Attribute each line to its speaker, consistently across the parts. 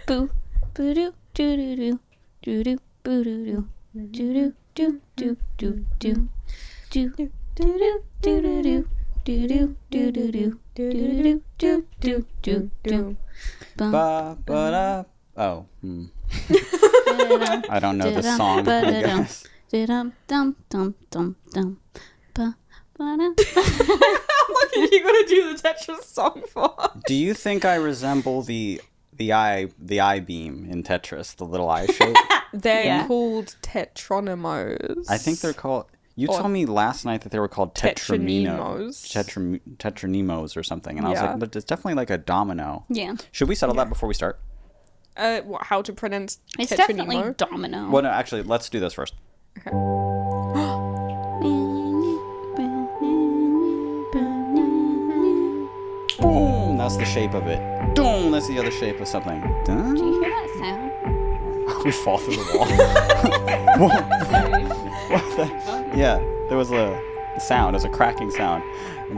Speaker 1: boo boo doo doo doo doo doo doo boo doo doo doo doo doo doo doo doo doo doo doo doo doo. Do do do do do do do do do do.
Speaker 2: Ba ba da. Oh. I don't know the song. I guess.
Speaker 1: Dum dum dum dum dum. Ba ba da.
Speaker 3: What are you gonna do the Tetris song for?
Speaker 2: Do you think I resemble the eye beam in Tetris, the little eye shape?
Speaker 3: They're called tetronimos.
Speaker 2: I think they're called. You told me last night that they were called
Speaker 3: tetronimos.
Speaker 2: Tetronimos or something, and I was like, but it's definitely like a domino.
Speaker 1: Yeah.
Speaker 2: Should we settle that before we start?
Speaker 3: How to pronounce
Speaker 1: It's
Speaker 3: tetronimo?
Speaker 1: definitely domino.
Speaker 2: Well, no, actually, let's do this first.
Speaker 3: Okay.
Speaker 2: Boom! That's the shape of it. Boom! That's the other shape of something. Dun.
Speaker 1: Do you hear that sound?
Speaker 2: We fall through the wall. What the? Yeah, there was a sound. It was a cracking sound.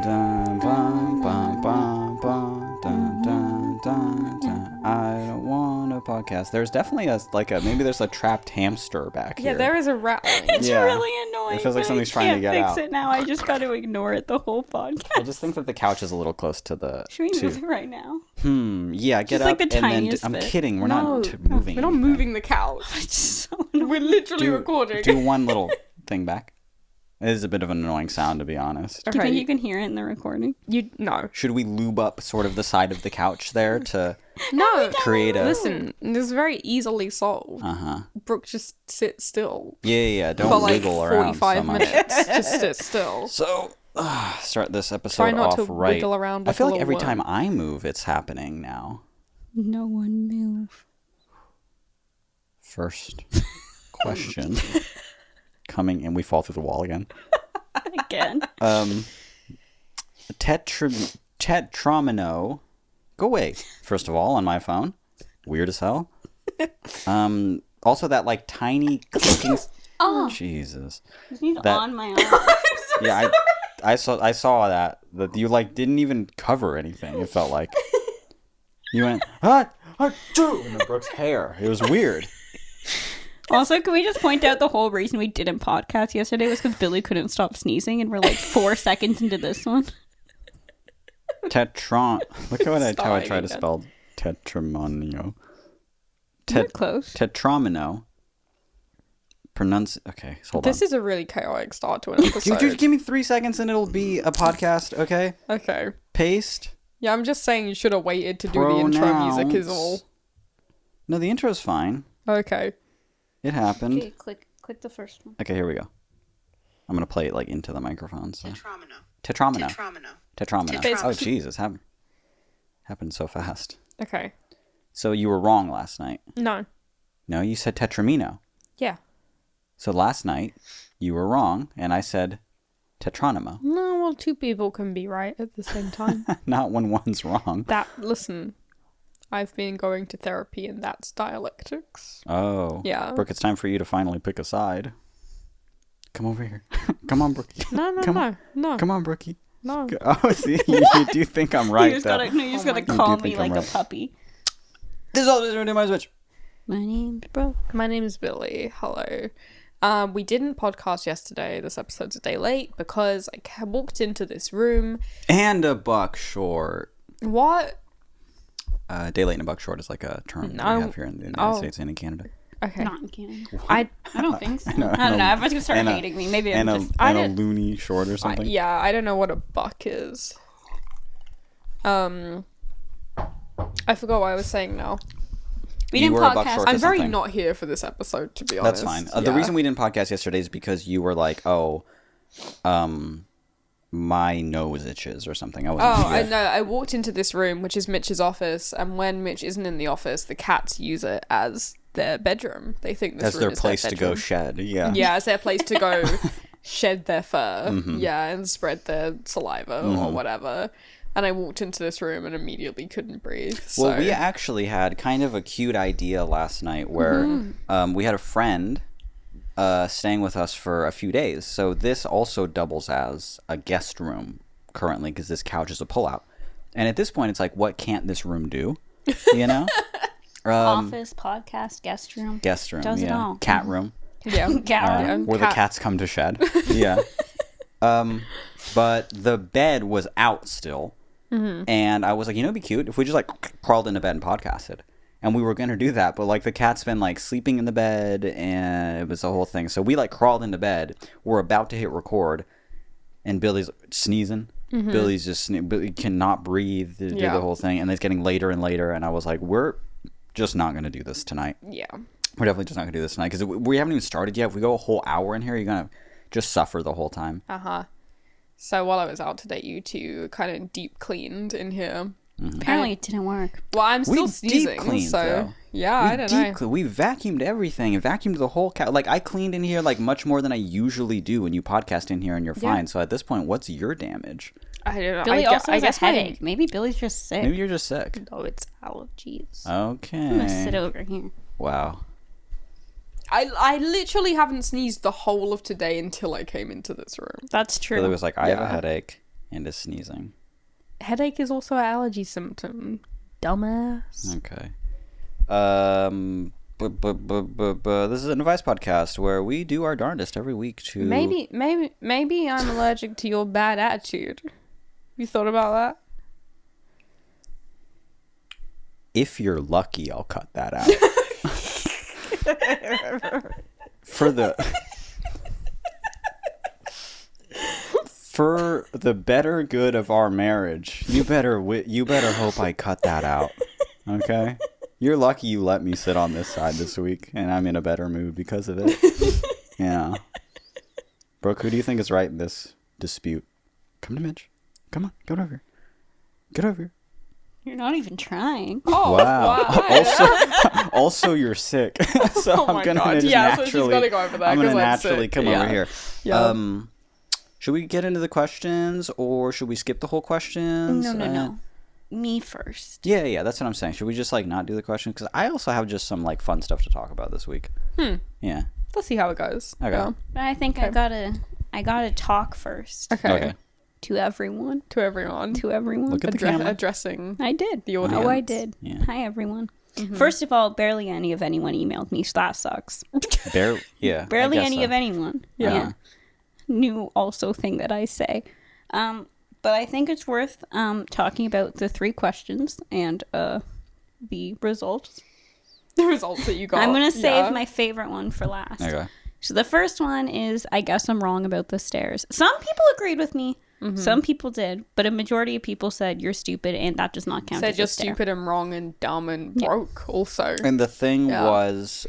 Speaker 2: Dun, bum, bum, bum, bum, dun, dun, dun, dun. I don't want a podcast. There's definitely maybe there's a trapped hamster back here.
Speaker 3: Yeah, there is a rat.
Speaker 1: It's really annoying.
Speaker 2: It feels like
Speaker 1: but
Speaker 2: something's
Speaker 1: I
Speaker 2: trying to
Speaker 1: can't
Speaker 2: get
Speaker 1: fix
Speaker 2: out.
Speaker 1: it now. I just got to ignore it the whole podcast.
Speaker 2: I just think that the couch is a little close to the.
Speaker 1: Should we move it right now?
Speaker 2: Yeah, get
Speaker 1: Just
Speaker 2: up
Speaker 1: like the
Speaker 2: and then.
Speaker 1: tiniest
Speaker 2: I'm
Speaker 1: bit.
Speaker 2: kidding. We're
Speaker 3: No,
Speaker 2: not moving.
Speaker 3: We're not
Speaker 2: anything.
Speaker 3: moving the couch.
Speaker 1: It's so annoying.
Speaker 3: We're literally recording.
Speaker 2: Do one little thing back. It is a bit of an annoying sound, to be honest.
Speaker 1: Do you think you can hear it in the recording?
Speaker 3: No.
Speaker 2: Should we lube up sort of the side of the couch there to
Speaker 3: No.
Speaker 2: create a...
Speaker 3: Listen, this is very easily solved.
Speaker 2: Uh-huh.
Speaker 3: Brooke, just sit still.
Speaker 2: Yeah. Don't
Speaker 3: For like
Speaker 2: wiggle around
Speaker 3: 45
Speaker 2: so much.
Speaker 3: minutes. Just sit still.
Speaker 2: So, start this episode
Speaker 3: Try not
Speaker 2: off
Speaker 3: to
Speaker 2: right.
Speaker 3: wiggle around
Speaker 2: I
Speaker 3: like
Speaker 2: feel
Speaker 3: a
Speaker 2: like
Speaker 3: little
Speaker 2: every time
Speaker 3: worm.
Speaker 2: I move, it's happening now.
Speaker 1: No one move.
Speaker 2: First question. Coming, and we fall through the wall again.
Speaker 1: Again.
Speaker 2: Tetronimo. Go away, first of all, on my phone. Weird as hell. Also that like tiny clicking...
Speaker 1: Oh.
Speaker 2: Jesus.
Speaker 1: He's
Speaker 2: That-
Speaker 1: on my arm.
Speaker 2: Yeah, I saw that you like didn't even cover anything. It felt like you went in the Brooke's hair. It was weird.
Speaker 1: Also, can we just point out the whole reason we didn't podcast yesterday was because Billy couldn't stop sneezing, and we're like 4 seconds into this one.
Speaker 2: Look at how I
Speaker 3: Starting
Speaker 2: try to
Speaker 3: again.
Speaker 2: spell tetramonio.
Speaker 1: We're close.
Speaker 2: Tetramino. Okay, hold on.
Speaker 3: This is a really chaotic start to an episode.
Speaker 2: Dude, give me 3 seconds and it'll be a podcast. Okay.
Speaker 3: Okay.
Speaker 2: Paste.
Speaker 3: Yeah, I'm just saying you should have waited to do the intro music is all.
Speaker 2: No, the intro's fine.
Speaker 3: Okay.
Speaker 2: It happened.
Speaker 1: Okay, click the first one.
Speaker 2: Okay, here we go. I'm gonna play it like into the microphone. So.
Speaker 4: Tetramino.
Speaker 2: Tetramino.
Speaker 3: Tetramino.
Speaker 2: Oh, Jesus, happened so fast.
Speaker 3: Okay.
Speaker 2: So you were wrong last night.
Speaker 3: No.
Speaker 2: No, you said tetramino.
Speaker 3: Yeah.
Speaker 2: So last night you were wrong, and I said tetronimo.
Speaker 3: No, well, two people can be right at the same time.
Speaker 2: Not when one's wrong.
Speaker 3: Listen, I've been going to therapy and that's dialectics.
Speaker 2: Oh.
Speaker 3: Yeah.
Speaker 2: Brooke, it's time for you to finally pick a side. Come over here. Come on, Brookie.
Speaker 3: No.
Speaker 2: Come on, Brookie.
Speaker 3: No.
Speaker 2: Oh, see, you do think I'm right,
Speaker 1: You just
Speaker 2: though.
Speaker 1: gotta
Speaker 2: God.
Speaker 1: call
Speaker 2: You do
Speaker 1: me
Speaker 2: think I'm
Speaker 1: like a
Speaker 2: right.
Speaker 1: puppy.
Speaker 2: This is all this is my switch.
Speaker 1: My name's Brooke.
Speaker 3: My name is Billy. Hello. We didn't podcast yesterday. This episode's a day late because I walked into this room.
Speaker 2: And a buck short.
Speaker 3: What?
Speaker 2: Day late and a buck short is like a term that we have here in the United States and in Canada.
Speaker 3: Okay.
Speaker 1: Not in Canada.
Speaker 3: I
Speaker 1: I don't think so.
Speaker 2: No,
Speaker 1: I don't know. Everyone's gonna start
Speaker 2: and a-
Speaker 1: hating me. Maybe
Speaker 2: And
Speaker 1: I'm
Speaker 2: a,
Speaker 1: just...
Speaker 2: and a
Speaker 3: didn't-
Speaker 2: loony short or something.
Speaker 3: yeah, I don't know what a buck is. I forgot what I was saying now.
Speaker 1: We
Speaker 2: You
Speaker 1: didn't
Speaker 2: were a buck
Speaker 1: podcast.
Speaker 2: short.
Speaker 3: I'm very
Speaker 2: something.
Speaker 3: not here for this episode, to be honest.
Speaker 2: That's fine. The reason we didn't podcast yesterday is because you were like, my nose itches or something. I wasn't
Speaker 3: Oh,
Speaker 2: sure.
Speaker 3: I know. I walked into this room, which is Mitch's office, and when Mitch isn't in the office, the cats use it as their bedroom. They think this
Speaker 2: That's
Speaker 3: room
Speaker 2: their
Speaker 3: is
Speaker 2: place
Speaker 3: their
Speaker 2: to go
Speaker 3: bedroom.
Speaker 2: shed. Yeah.
Speaker 3: Yeah, it's their place to go shed their fur.
Speaker 2: Mm-hmm.
Speaker 3: Yeah, and spread their saliva or whatever. And I walked into this room and immediately couldn't breathe. So.
Speaker 2: Well, we actually had kind of a cute idea last night where we had a friend staying with us for a few days. So this also doubles as a guest room currently because this couch is a pullout. And at this point, it's like, what can't this room do? You know?
Speaker 1: Office, podcast, guest room.
Speaker 2: Guest room.
Speaker 1: Does it all.
Speaker 2: Cat room.
Speaker 3: Yeah.
Speaker 1: Cat room.
Speaker 2: Where the cats come to shed. Yeah. But the bed was out still. And I was like, it'd be cute if we just like crawled into bed and podcasted. And we were going to do that. But like the cat's been like sleeping in the bed and it was a whole thing. So we like crawled into bed. We're about to hit record. And Billy's sneezing. Billy's just Billy cannot breathe to do the whole thing. And it's getting later and later. And I was like, we're just not going to do this tonight.
Speaker 3: Yeah.
Speaker 2: We're definitely just not going to do this tonight. Because we haven't even started yet. If we go a whole hour in here, you're going to just suffer the whole time.
Speaker 3: So while I was out today, you two kind of deep cleaned in here.
Speaker 1: Apparently it didn't work.
Speaker 3: Well, I'm still
Speaker 2: We
Speaker 3: sneezing.
Speaker 2: deep cleaned,
Speaker 3: so
Speaker 2: though.
Speaker 3: yeah, I don't know.
Speaker 2: We vacuumed everything and vacuumed the whole cat. Like I cleaned in here like much more than I usually do when you podcast in here and you're fine. So at this point, what's your damage?
Speaker 3: I don't know.
Speaker 1: Billy also has a
Speaker 3: my-
Speaker 1: headache. Maybe Billy's just sick.
Speaker 2: Maybe you're just sick.
Speaker 1: Oh, it's allergies.
Speaker 2: Okay.
Speaker 1: I'm gonna sit over here.
Speaker 2: Wow.
Speaker 3: I literally haven't sneezed the whole of today until I came into this room.
Speaker 1: That's true.
Speaker 2: Billy was like, I have a headache and is sneezing.
Speaker 3: Headache is also an allergy symptom. Dumbass.
Speaker 2: Okay. This is an advice podcast where we do our darndest every week to
Speaker 3: Maybe I'm allergic to your bad attitude. You thought about that?
Speaker 2: If you're lucky, I'll cut that out. For the better good of our marriage, you better hope I cut that out. Okay? You're lucky you let me sit on this side this week, and I'm in a better mood because of it. Yeah. Brooke, who do you think is right in this dispute? Come to Mitch. Come on, get over here. Get over here.
Speaker 1: You're not even trying.
Speaker 3: Oh,
Speaker 2: Wow. Also, you're sick. So
Speaker 3: Oh
Speaker 2: I'm
Speaker 3: my
Speaker 2: gonna
Speaker 3: God.
Speaker 2: just
Speaker 3: Yeah, so
Speaker 2: naturally.
Speaker 3: she's gotta go over there
Speaker 2: I'm gonna
Speaker 3: 'cause I'm
Speaker 2: naturally
Speaker 3: sick.
Speaker 2: come
Speaker 3: Yeah.
Speaker 2: over here.
Speaker 3: Yeah.
Speaker 2: Should we get into the questions, or should we skip the whole questions?
Speaker 1: No. Me first.
Speaker 2: Yeah, that's what I'm saying. Should we just like not do the questions? Because I also have just some like fun stuff to talk about this week. Yeah.
Speaker 3: Let's see how it goes.
Speaker 2: Okay.
Speaker 3: Yeah.
Speaker 1: But I think I gotta talk first.
Speaker 3: Okay.
Speaker 1: To everyone.
Speaker 3: To everyone.
Speaker 2: Look at the camera.
Speaker 3: Addressing.
Speaker 1: I did.
Speaker 3: The audience.
Speaker 1: Oh, I did.
Speaker 2: Yeah.
Speaker 1: Hi, everyone. First of all, barely any of anyone emailed me, so that sucks.
Speaker 2: Barely. Yeah.
Speaker 1: Barely
Speaker 2: I guess
Speaker 1: any
Speaker 2: so.
Speaker 1: of anyone.
Speaker 3: Yeah.
Speaker 1: New also thing that I say. But I think it's worth talking about the 3 questions and the results.
Speaker 3: The results that you got.
Speaker 1: I'm going to save my favorite one for last.
Speaker 2: Okay.
Speaker 1: So the first one is, I guess I'm wrong about the stairs. Some people agreed with me. Some people did. But a majority of people said, you're stupid, and that does not count
Speaker 3: Said
Speaker 1: as
Speaker 3: you're
Speaker 1: a stair.
Speaker 3: stupid and wrong and dumb and broke also.
Speaker 2: And the thing was,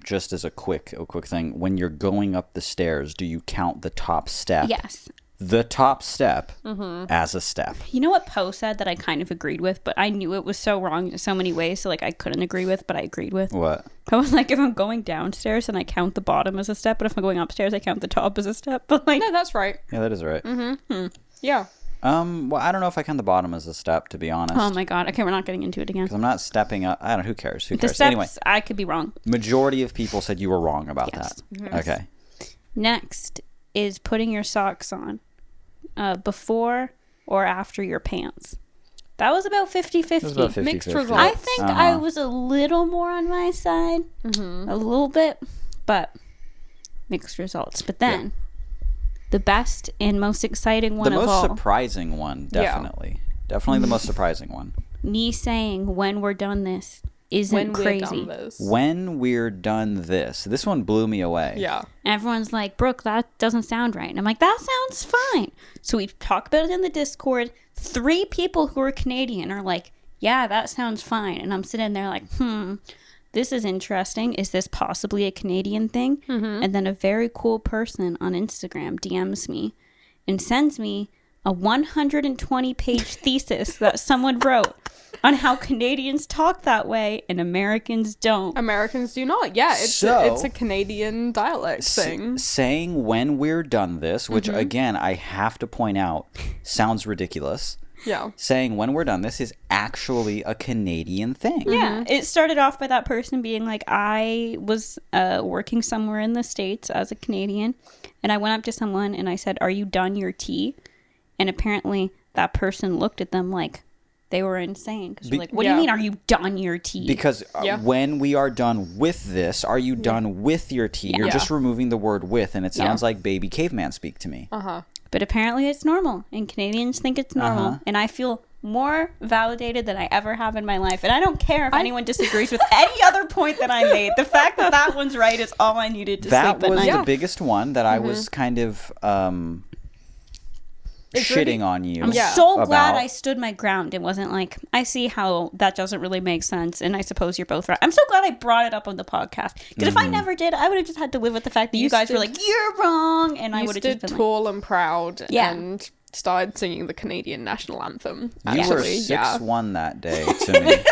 Speaker 2: just as a quick thing, when you're going up the stairs, do you count the top step?
Speaker 1: Yes.
Speaker 2: The top step as a step.
Speaker 1: You know what Poe said that I kind of agreed with, but I knew it was so wrong in so many ways, so like I couldn't agree with, but I agreed with.
Speaker 2: What?
Speaker 1: I was like, if I'm going downstairs and I count the bottom as a step, but if I'm going upstairs, I count the top as a step. But like,
Speaker 3: No, that's right.
Speaker 2: Yeah, that is right.
Speaker 3: Yeah.
Speaker 2: Well, I don't know if I count the bottom as a step, to be honest.
Speaker 1: oh my god, okay, we're not getting into it again.
Speaker 2: Because I'm not stepping up. I don't know. Who cares? Who
Speaker 1: The
Speaker 2: cares?
Speaker 1: steps,
Speaker 2: Anyway,
Speaker 1: I could be wrong.
Speaker 2: majority of people said you were wrong about
Speaker 1: Yes.
Speaker 2: that. Okay.
Speaker 1: Next is putting your socks on before or after your pants. That was about 50-50.
Speaker 2: It was about 50-50.
Speaker 3: Mixed results.
Speaker 1: I think I was a little more on my side. A little bit, but mixed results. But then, the best and most exciting one
Speaker 2: The
Speaker 1: of
Speaker 2: most
Speaker 1: all,
Speaker 2: surprising one, definitely. Definitely the most surprising one.
Speaker 1: me saying, when we're done this, isn't
Speaker 3: When we're
Speaker 1: crazy.
Speaker 3: done this.
Speaker 2: When we're done this one blew me away.
Speaker 3: Yeah.
Speaker 1: Everyone's like, Brooke, that doesn't sound right. And I'm like, that sounds fine. So we talk about it in the Discord. 3 people who are Canadian are like, yeah, that sounds fine. And I'm sitting there like, this is interesting. Is this possibly a Canadian thing? And then a very cool person on Instagram DMs me and sends me a 120-page thesis that someone wrote on how Canadians talk that way and Americans don't.
Speaker 3: Americans do not. Yeah, it's a Canadian dialect thing.
Speaker 2: Saying when we're done this, which again, I have to point out, sounds ridiculous.
Speaker 3: Yeah.
Speaker 2: Saying when we're done this is actually a Canadian thing.
Speaker 1: Yeah, it started off by that person being like, I was working somewhere in the States as a Canadian, and I went up to someone and I said, are you done your tea? And apparently that person looked at them like, they were insane. Because we're like, what do you mean, are you done your tea?
Speaker 2: Because when we are done with this, are you done with your tea? You're just removing the word with, and it sounds like baby caveman speak to me.
Speaker 1: But apparently it's normal, and Canadians think it's normal. And I feel more validated than I ever have in my life. And I don't care if anyone disagrees with any other point that I made. The fact that that one's right is all I needed to
Speaker 2: that
Speaker 1: sleep at
Speaker 2: was
Speaker 1: night.
Speaker 2: the biggest one that I was kind of shitting on you.
Speaker 1: I'm so glad I stood my ground. It wasn't like, I see how that doesn't really make sense, and I suppose you're both right. I'm so glad I brought it up on the podcast. Because if I never did, I would have just had to live with the fact that you guys were like, you're wrong, and I would have just been
Speaker 3: tall and proud and started singing the Canadian national anthem.
Speaker 2: You were 6'1" that day to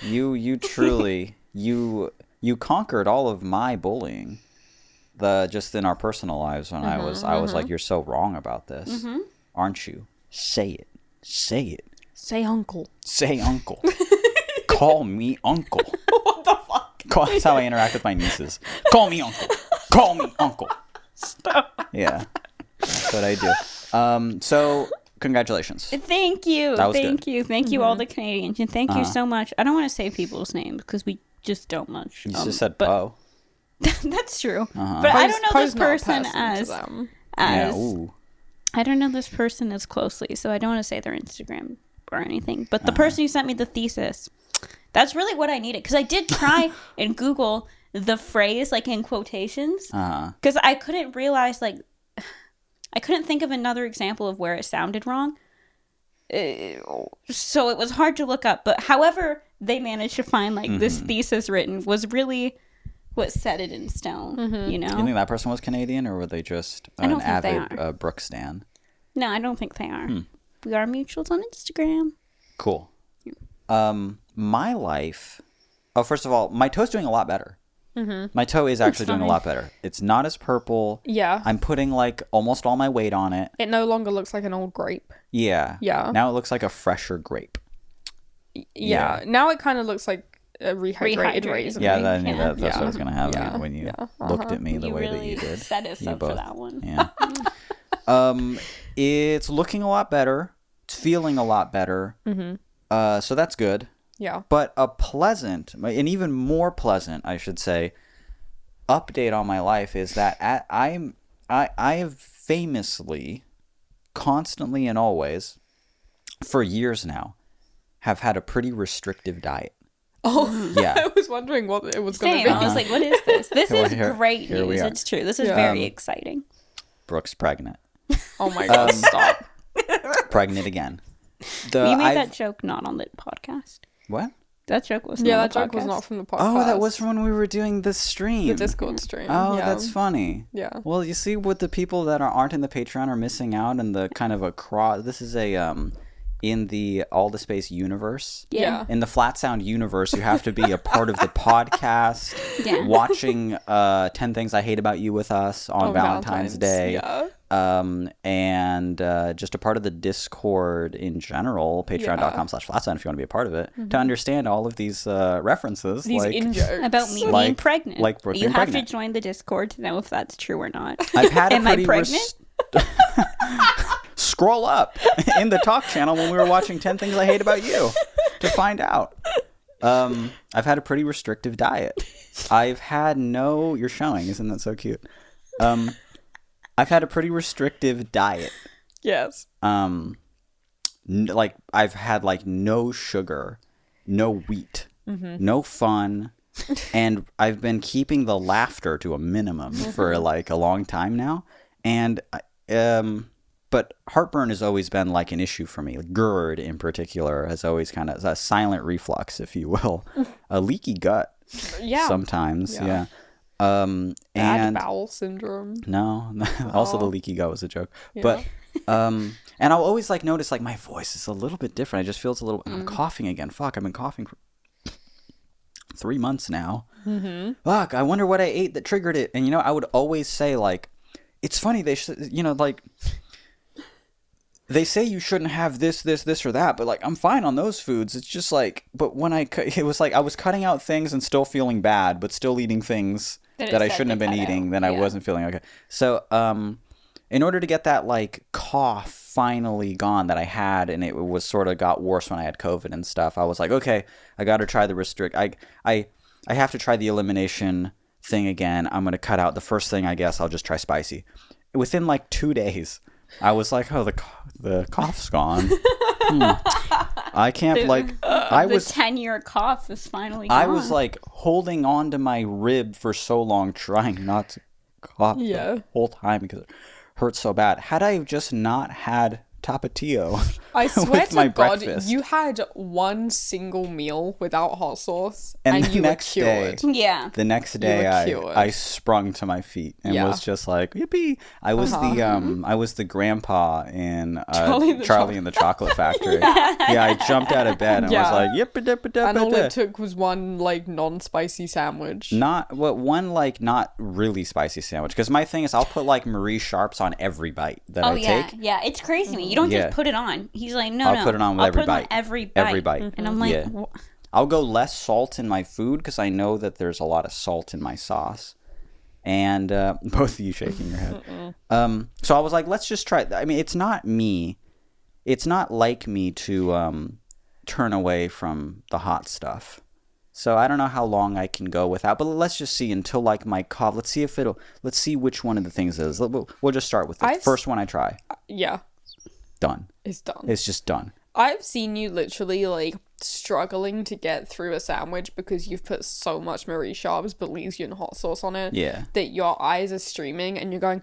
Speaker 2: me. You truly, you conquered all of my bullying. Just in our personal lives when I was like, you're so wrong about this, aren't you? Say it.
Speaker 3: Say uncle.
Speaker 2: Say uncle. Call me uncle.
Speaker 3: What the fuck?
Speaker 2: That's how I interact with my nieces. Call me uncle. Call me uncle.
Speaker 3: Stop.
Speaker 2: Yeah, that's what I do. So congratulations.
Speaker 1: Thank you.
Speaker 2: That was
Speaker 1: thank
Speaker 2: good.
Speaker 1: you. Thank you, all the Canadians, and thank you so much. I don't want to say people's names because we just don't much.
Speaker 2: You just said Poe.
Speaker 1: That's true. But I don't know this person as I don't know this person as closely, so I don't want to say their Instagram or anything. But the person who sent me the thesis, that's really what I needed, because I did try and Google the phrase like in quotations, because I couldn't realize, like, I couldn't think of another example of where it sounded wrong. So it was hard to look up. But however they managed to find like this thesis written was really what set it in stone, you know?
Speaker 2: You think that person was Canadian, or were they just an avid Brooke stan?
Speaker 1: No, I don't think they are. We are mutuals on Instagram.
Speaker 2: Cool. My life... Oh, first of all, my toe's doing a lot better. My toe is actually doing a lot better. It's not as purple.
Speaker 3: Yeah.
Speaker 2: I'm putting like almost all my weight on it.
Speaker 3: It no longer looks like an old grape.
Speaker 2: Yeah.
Speaker 3: Yeah.
Speaker 2: Now it looks like a fresher grape.
Speaker 3: Yeah. Now it kind of looks like a rehydrated raisin.
Speaker 2: Yeah, that's what I was going to have when you looked at me the way
Speaker 1: really
Speaker 2: that you did.
Speaker 1: Set us up for that one.
Speaker 2: Yeah. It's looking a lot better. It's feeling a lot better. So that's good.
Speaker 3: Yeah.
Speaker 2: But a pleasant, and even more pleasant, I should say, update on my life is that I have famously, constantly and always, for years now, have had a pretty restrictive diet.
Speaker 3: Oh, yeah. I was wondering what it was going to be.
Speaker 1: I was like, what is this? This is great news. It's true. This is very exciting.
Speaker 2: Brooke's pregnant.
Speaker 3: Oh my God, stop.
Speaker 2: Pregnant again.
Speaker 1: You made that joke not on the podcast.
Speaker 2: What?
Speaker 1: That joke was
Speaker 3: that joke was not from the podcast.
Speaker 2: Oh, that was from when we were doing the stream.
Speaker 3: The Discord stream.
Speaker 2: Oh, that's funny.
Speaker 3: Yeah.
Speaker 2: Well, you see what the people that aren't in the Patreon are missing out, and the kind of this is a in the All the Space universe.
Speaker 3: Yeah.
Speaker 2: In the Flat Sound universe, you have to be a part of the podcast, watching 10 Things I Hate About You with us on Valentine's Day.
Speaker 3: Yeah.
Speaker 2: And just a part of the Discord in general, patreon.com/flatsound if you want to be a part of it, to understand all of these references.
Speaker 3: These in-jokes.
Speaker 1: About me being pregnant.
Speaker 2: Like Brooke
Speaker 1: you
Speaker 2: being
Speaker 1: have
Speaker 2: pregnant.
Speaker 1: to join the Discord to know if that's true or not.
Speaker 2: I've had
Speaker 1: Am I pregnant?
Speaker 2: Scroll up in the talk channel when we were watching 10 Things I Hate About You to find out. I've had a pretty restrictive diet. I've had you're showing, isn't that so cute? I've had a pretty restrictive diet.
Speaker 3: Yes.
Speaker 2: Like I've had like no sugar, no wheat, no fun, and I've been keeping the laughter to a minimum for like a long time now. And but heartburn has always been like an issue for me. GERD in particular has always kind of a silent reflux, if you will, a leaky gut.
Speaker 3: Yeah.
Speaker 2: Sometimes. Yeah.
Speaker 3: Bad
Speaker 2: and
Speaker 3: bowel syndrome.
Speaker 2: No, also the leaky gut was a joke. Yeah. But and I'll always like notice like my voice is a little bit different. I just feel it's a little. I'm coughing again. Fuck, I've been coughing for 3 months now. Fuck, I wonder what I ate that triggered it. And I would always say like, it's funny they should, like. They say you shouldn't have this, or that, but like I'm fine on those foods. It's just like, but when it was like I was cutting out things and still feeling bad, but still eating things that I shouldn't have been eating. Then I wasn't feeling okay. So, in order to get that like cough finally gone that I had, and it was sort of got worse when I had COVID and stuff, I was like, okay, I got to try the I have to try the elimination thing again. I'm going to cut out the first thing. I guess I'll just try spicy. Within like 2 days, I was like, oh, the cough's gone. I can't
Speaker 1: the 10-year cough is finally gone.
Speaker 2: I was like holding on to my rib for so long, trying not to cough the whole time because it hurt so bad. Had I just not had Tapatio,
Speaker 3: I swear
Speaker 2: with
Speaker 3: to
Speaker 2: my
Speaker 3: God,
Speaker 2: breakfast,
Speaker 3: you had one single meal without hot sauce,
Speaker 2: and
Speaker 3: and
Speaker 2: the
Speaker 3: you
Speaker 2: next
Speaker 3: were cured.
Speaker 2: day,
Speaker 1: Yeah.
Speaker 2: the next day, I sprung to my feet and was just like, yippee! I was the grandpa in Charlie and the Chocolate Factory. I jumped out of bed and was like, yippee!
Speaker 3: And all it took was one like non-spicy sandwich.
Speaker 2: One like not really spicy sandwich, because my thing is I'll put like Marie Sharps on every bite that I take.
Speaker 1: Yeah, it's crazy to me. You don't just put it on. He's like, no,
Speaker 2: I'll put it on with every bite.
Speaker 1: Every bite.
Speaker 2: Mm-hmm.
Speaker 1: And I'm like,
Speaker 2: I'll go less salt in my food because I know that there's a lot of salt in my sauce. And both of you shaking your head. So I was like, let's just try. I mean, it's not me. It's not like me to turn away from the hot stuff. So I don't know how long I can go without, but let's just see until like my cough. Let's see which one of the things is. We'll just start with the first one I try.
Speaker 3: Yeah.
Speaker 2: Done.
Speaker 3: It's done.
Speaker 2: It's just done.
Speaker 3: I've seen you literally like struggling to get through a sandwich because you've put so much Marie Sharps Belizean hot sauce on it.
Speaker 2: Yeah.
Speaker 3: That your eyes are streaming and you're going,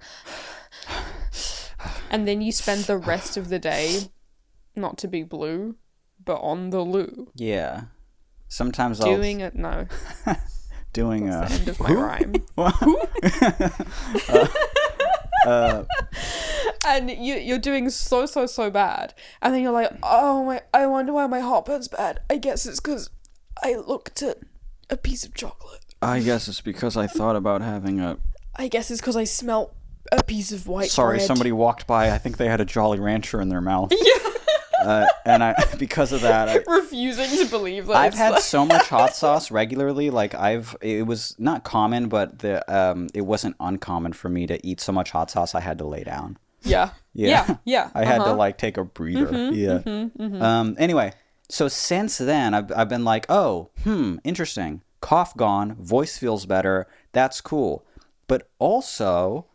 Speaker 3: and then you spend the rest of the day, not to be blue, but on the loo.
Speaker 2: Yeah. Sometimes
Speaker 3: doing it. No.
Speaker 2: Doing
Speaker 3: That's the end of my rhyme. And you're doing so bad, and then you're like, oh I wonder why my heartburn's bad. I guess it's because I looked at a piece of chocolate.
Speaker 2: I guess it's because I thought about having
Speaker 3: I guess it's because I smelt a piece of white
Speaker 2: Sorry,
Speaker 3: bread.
Speaker 2: somebody walked by. I think they had a Jolly Rancher in their mouth.
Speaker 3: Yeah.
Speaker 2: And because of that,
Speaker 3: refusing to believe that
Speaker 2: I've had so much hot sauce regularly. Like it was not common, but it wasn't uncommon for me to eat so much hot sauce I had to lay down.
Speaker 3: Yeah.
Speaker 2: I had to like take a breather. Anyway, so since then I've been like, oh, interesting. Cough gone, voice feels better. That's cool. But also,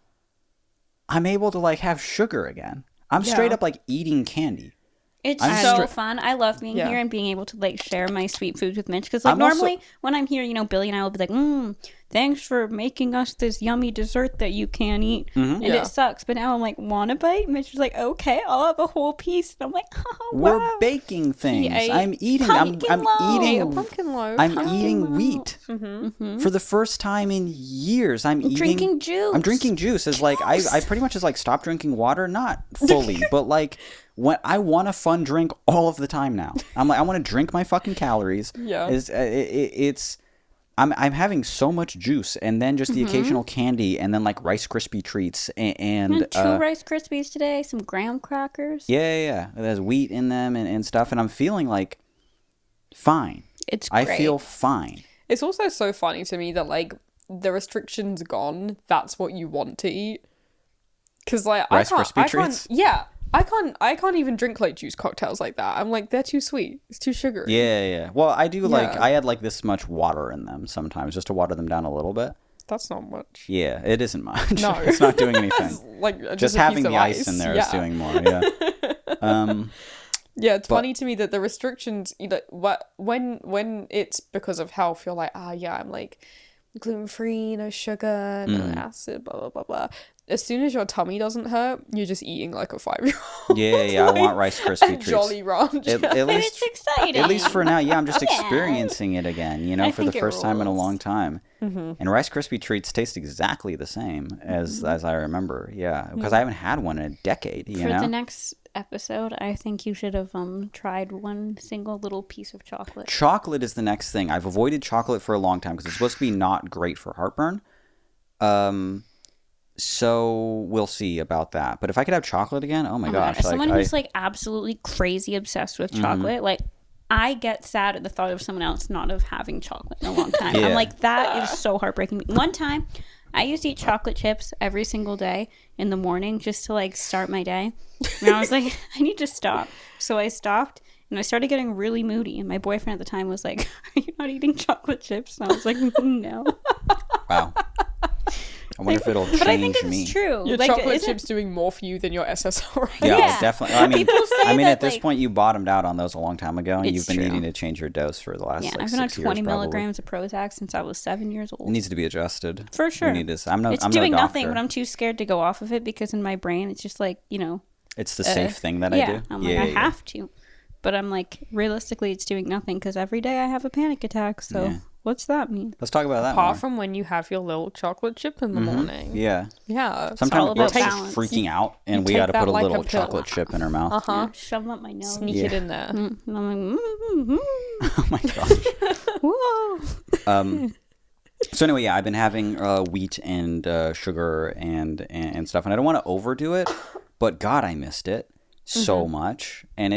Speaker 2: I'm able to like have sugar again. I'm straight up like eating candy.
Speaker 1: It's fun. I love being here and being able to like share my sweet foods with Mitch. Because like normally when I'm here, Billy and I will be like, thanks for making us this yummy dessert that you can't eat. And it sucks. But now I'm like, want a bite? Mitch is like, okay, I'll have a whole piece. And I'm like, oh, wow.
Speaker 2: We're baking things. I'm eating. I'm eating wheat for the first time in years. I'm
Speaker 1: drinking juice.
Speaker 2: I'm drinking juice. It's like I pretty much just like stopped drinking water, not fully, but like when I want a fun drink all of the time now. I'm like, I want to drink my fucking calories.
Speaker 3: Yeah.
Speaker 2: I'm having so much juice, and then just the occasional candy, and then like Rice Krispie treats and
Speaker 1: 2 Rice Krispies today, some graham crackers.
Speaker 2: Yeah. There's wheat in them and stuff, and I'm feeling like fine.
Speaker 1: It's great.
Speaker 2: I feel fine.
Speaker 3: It's also so funny to me that like the restrictions gone, that's what you want to eat. Because like
Speaker 2: Rice Krispie treats?
Speaker 3: I can't even drink like juice cocktails like that. I'm like, they're too sweet. It's too sugary.
Speaker 2: Yeah. Well, I do I add like this much water in them sometimes just to water them down a little bit.
Speaker 3: That's not much.
Speaker 2: Yeah, it isn't much.
Speaker 3: No.
Speaker 2: It's not doing anything.
Speaker 3: Like
Speaker 2: just having the ice in there is doing more. Yeah.
Speaker 3: Yeah, it's funny to me that the restrictions, when it's because of health, you're like, I'm like gluten-free, no sugar, no acid, blah, blah, blah, blah. As soon as your tummy doesn't hurt, you're just eating like a 5-year-old.
Speaker 2: Yeah, I want Rice Krispie treats.
Speaker 3: Jolly Rancher.
Speaker 2: At least,
Speaker 1: it's exciting.
Speaker 2: At least for now, I'm just experiencing it again, for the first time in a long time. And Rice Krispie treats taste exactly the same as I remember. Yeah, because I haven't had one in a decade,
Speaker 1: For the next episode, I think you should have tried one single little piece of chocolate.
Speaker 2: Chocolate is the next thing. I've avoided chocolate for a long time because it's supposed to be not great for heartburn. So we'll see about that. But if I could have chocolate again, oh my gosh.
Speaker 1: As someone who's like absolutely crazy obsessed with chocolate, like I get sad at the thought of someone else not of having chocolate in a long time. I'm like, that is so heartbreaking. One time, I used to eat chocolate chips every single day in the morning just to like start my day. And I was like, I need to stop. So I stopped and I started getting really moody. And my boyfriend at the time was like, are you not eating chocolate chips? And I was like, no.
Speaker 2: Wow. I wonder if it'll change me.
Speaker 1: But I think it's true.
Speaker 3: Your
Speaker 1: like,
Speaker 3: chocolate chip's doing more for you than your SSRI.
Speaker 2: Yeah,
Speaker 1: Yeah.
Speaker 2: definitely. I mean,
Speaker 1: People say that,
Speaker 2: at this
Speaker 1: like-
Speaker 2: point, you bottomed out on those a long time ago, and
Speaker 1: It's
Speaker 2: you've been
Speaker 1: true.
Speaker 2: needing to change your dose for the last
Speaker 1: Yeah,
Speaker 2: like
Speaker 1: I've been on
Speaker 2: 6 years,
Speaker 1: 20
Speaker 2: probably.
Speaker 1: milligrams of Prozac since I was 7 years
Speaker 2: It
Speaker 1: old.
Speaker 2: needs to be adjusted.
Speaker 1: For sure.
Speaker 2: We need to. I'm
Speaker 1: It's
Speaker 2: no
Speaker 1: doing
Speaker 2: doctor.
Speaker 1: nothing, but I'm too scared to go off of it because in my brain, it's just like,
Speaker 2: It's the safe thing that
Speaker 1: yeah.
Speaker 2: I do.
Speaker 1: I'm like, I have to. But I'm like, realistically, it's doing nothing because every day I have a panic attack. So
Speaker 2: Yeah.
Speaker 1: what's that mean?
Speaker 2: Let's talk about that
Speaker 3: Apart
Speaker 2: more.
Speaker 3: from when you have your little chocolate chip in the morning.
Speaker 2: Yeah.
Speaker 3: Yeah.
Speaker 2: Sometimes
Speaker 1: all
Speaker 2: we're
Speaker 1: about
Speaker 2: just
Speaker 1: balance.
Speaker 2: freaking out, and we
Speaker 3: take
Speaker 2: got to
Speaker 3: that
Speaker 2: put a
Speaker 3: like a
Speaker 2: little
Speaker 3: pill.
Speaker 2: chocolate chip in our mouth.
Speaker 3: Uh-huh.
Speaker 1: Yeah, shove them up my nose.
Speaker 3: Sneak it in there.
Speaker 1: And I'm like,
Speaker 2: Oh my gosh.
Speaker 1: whoa.
Speaker 2: So anyway, yeah, I've been having wheat and sugar and stuff, and I don't want to overdo it, but God, I missed it so much, and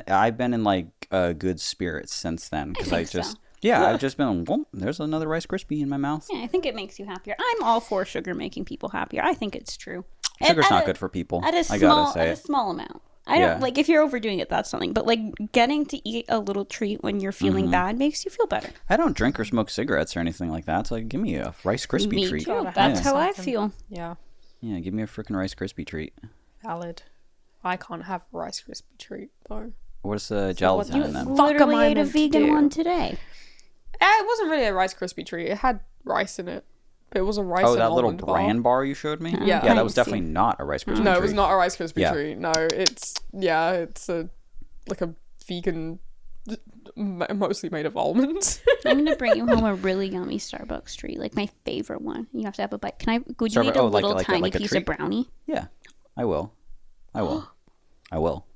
Speaker 2: I've been in like good spirits since then because
Speaker 1: think so.
Speaker 2: I've just been. Well, there's another Rice Krispie in my mouth.
Speaker 1: Yeah, I think it makes you happier. I'm all for sugar making people happier. I think it's true.
Speaker 2: Sugar's
Speaker 1: At
Speaker 2: not
Speaker 1: a-
Speaker 2: good for people.
Speaker 1: At a
Speaker 2: I
Speaker 1: small,
Speaker 2: gotta say
Speaker 1: at a
Speaker 2: it.
Speaker 1: small amount. I don't
Speaker 2: Yeah.
Speaker 1: like if you're overdoing it. That's something. But like getting to eat a little treat when you're feeling bad makes you feel better.
Speaker 2: I don't drink or smoke cigarettes or anything like that. So like, give me a Rice Krispie
Speaker 1: Me
Speaker 2: treat.
Speaker 1: too.
Speaker 3: Gotta
Speaker 1: That's
Speaker 3: have
Speaker 1: how I
Speaker 3: something.
Speaker 1: feel.
Speaker 3: Yeah.
Speaker 2: Yeah, give me a freaking Rice Krispie treat.
Speaker 3: Valid. I can't have a Rice Krispie treat though.
Speaker 2: What's the
Speaker 3: what
Speaker 2: gelatin
Speaker 3: you
Speaker 2: in them?
Speaker 3: fuck am
Speaker 1: Literally
Speaker 3: I
Speaker 1: ate a
Speaker 3: meant to
Speaker 1: vegan
Speaker 3: do?
Speaker 1: one today.
Speaker 3: It wasn't really a Rice Krispie treat. It had rice in it. It was a rice
Speaker 2: Oh,
Speaker 3: and
Speaker 2: that little
Speaker 3: almond
Speaker 2: bran bar you showed me?
Speaker 3: Yeah.
Speaker 2: Yeah, that was
Speaker 1: I see.
Speaker 2: definitely not a Rice Krispie treat.
Speaker 3: No, it was not a Rice Krispie
Speaker 2: Yeah.
Speaker 3: treat. No, it's a like a vegan, mostly made of almonds.
Speaker 1: I'm gonna bring you home a really yummy Starbucks treat, like my favorite one. You have to have a bite. Would you eat a
Speaker 2: Starbucks- like-
Speaker 1: little
Speaker 2: like a-
Speaker 1: tiny
Speaker 2: like a
Speaker 1: piece
Speaker 2: treat?
Speaker 1: of brownie?
Speaker 2: Yeah, I will. I will. I will.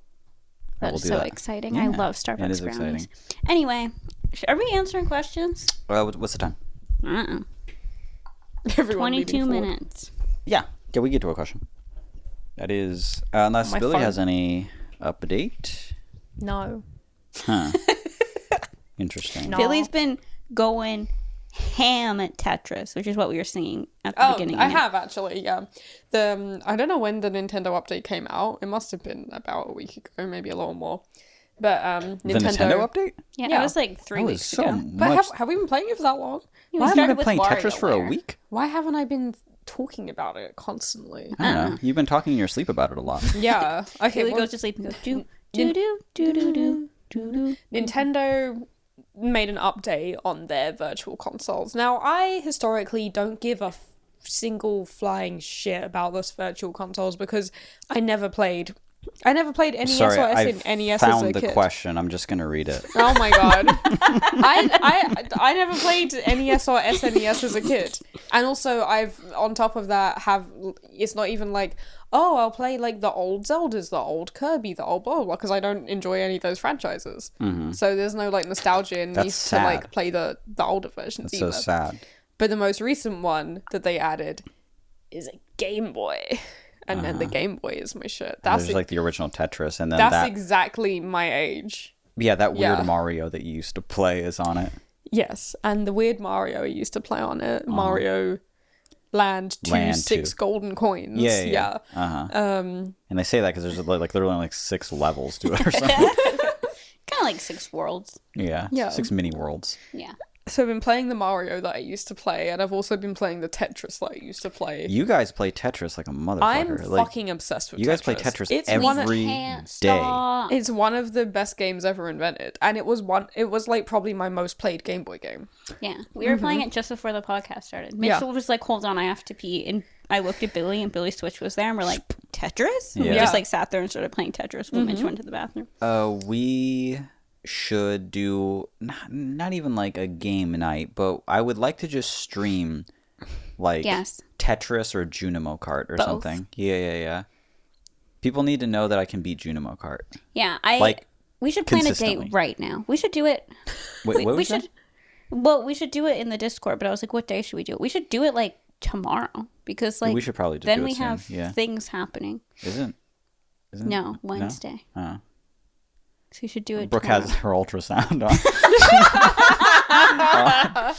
Speaker 2: I will
Speaker 1: That's
Speaker 2: do
Speaker 1: so
Speaker 2: that.
Speaker 1: exciting.
Speaker 2: Yeah,
Speaker 1: I love Starbucks
Speaker 2: it is
Speaker 1: brownies.
Speaker 2: exciting.
Speaker 1: Anyway, are we answering questions?
Speaker 2: What's the time?
Speaker 3: Everyone leaning
Speaker 1: 22
Speaker 3: forward.
Speaker 1: minutes.
Speaker 2: Yeah, we get to a question. That is, unless
Speaker 3: My
Speaker 2: Billy
Speaker 3: phone.
Speaker 2: has any update.
Speaker 3: No.
Speaker 2: Huh. Interesting.
Speaker 3: No.
Speaker 1: Billy's been going ham at Tetris, which is what we were singing at the
Speaker 3: Oh,
Speaker 1: beginning.
Speaker 3: I have actually. Yeah. I don't know when the Nintendo update came out. It must have been about a week ago, maybe a little more. But
Speaker 2: The Nintendo update?
Speaker 1: Yeah,
Speaker 3: Yeah.
Speaker 1: it was like 3
Speaker 2: That was
Speaker 1: weeks
Speaker 2: so
Speaker 1: ago.
Speaker 3: But
Speaker 2: much.
Speaker 3: have we been playing it for that long?
Speaker 1: We
Speaker 2: Why haven't you
Speaker 1: started
Speaker 2: been
Speaker 1: with
Speaker 2: playing Tetris for a
Speaker 1: WarioWare.
Speaker 2: week?
Speaker 3: Why haven't I been talking about it constantly?
Speaker 2: I don't know. You've been talking in your sleep about it a lot.
Speaker 3: Yeah. Okay.
Speaker 1: Billy
Speaker 3: well,
Speaker 1: goes to sleep and goes do do do do do do do do.
Speaker 3: Nintendo made an update on their virtual consoles. Now, I historically don't give a single flying shit about those virtual consoles because I never played NES
Speaker 2: Sorry,
Speaker 3: or
Speaker 2: I
Speaker 3: NES as a
Speaker 2: found the
Speaker 3: kid.
Speaker 2: question. I'm just going to read it.
Speaker 3: Oh my god. I never played NES or SNES as a kid. And also I've on top of that it's not even like, oh, I'll play like the old Zeldas, the old Kirby, the old blah blah, because I don't enjoy any of those franchises. So there's no like nostalgia in me
Speaker 2: That's
Speaker 3: to like
Speaker 2: sad.
Speaker 3: play the older versions
Speaker 2: It's so
Speaker 3: either.
Speaker 2: sad.
Speaker 3: But the most recent one that they added is a Game Boy. And then the Game Boy is my shit.
Speaker 2: There's like the original Tetris, and then
Speaker 3: that's
Speaker 2: that
Speaker 3: exactly my age.
Speaker 2: that weird
Speaker 3: yeah.
Speaker 2: Mario that you used to play is on it.
Speaker 3: Yes, and the weird Mario I used to play on it, Mario Land 2,
Speaker 2: Land
Speaker 3: 6
Speaker 2: 2.
Speaker 3: golden coins.
Speaker 2: Yeah. Uh-huh. And they say that because there's like literally like 6 levels to it or something.
Speaker 1: Kind of like 6 worlds.
Speaker 2: Yeah.
Speaker 3: Yeah.
Speaker 2: 6 mini worlds.
Speaker 1: Yeah.
Speaker 3: So I've been playing the Mario that I used to play, and I've also been playing the Tetris that I used to play.
Speaker 2: You guys play Tetris like a motherfucker.
Speaker 3: I'm
Speaker 2: like,
Speaker 3: fucking obsessed with
Speaker 2: you
Speaker 3: Tetris.
Speaker 2: guys play Tetris
Speaker 3: It's
Speaker 2: every
Speaker 3: one of,
Speaker 1: Can't
Speaker 2: day.
Speaker 1: stop.
Speaker 3: It's one of the best games ever invented, and it was like probably my most played Game Boy game.
Speaker 1: Yeah, we were playing it just before the podcast started. Mitchell was like, "Hold on, I have to pee," and I looked at Billy, and Billy's Switch was there, and we're like, "Tetris?" And we
Speaker 2: Yeah.
Speaker 1: just like sat there and started playing Tetris when Mitch went to the bathroom.
Speaker 2: We should do not even like a game night, but I would like to just stream like
Speaker 1: Yes.
Speaker 2: Tetris or Junimo Kart or
Speaker 1: Both.
Speaker 2: something. Yeah. People need to know that I can beat Junimo Kart.
Speaker 1: Yeah,
Speaker 2: Like,
Speaker 1: we should plan a
Speaker 2: consistently.
Speaker 1: date right now. We should do it.
Speaker 2: Wait, what
Speaker 1: we
Speaker 2: was
Speaker 1: should.
Speaker 2: that?
Speaker 1: Well, we should do it in the Discord. But I was like, what day should we do it? We should do it like tomorrow because like
Speaker 2: We should probably just
Speaker 1: then
Speaker 2: do it
Speaker 1: we
Speaker 2: soon.
Speaker 1: have
Speaker 2: Yeah.
Speaker 1: things happening.
Speaker 2: Isn't
Speaker 1: No, Wednesday.
Speaker 2: Oh.
Speaker 1: So you should do it.
Speaker 2: Brooke
Speaker 1: tomorrow.
Speaker 2: has her ultrasound on.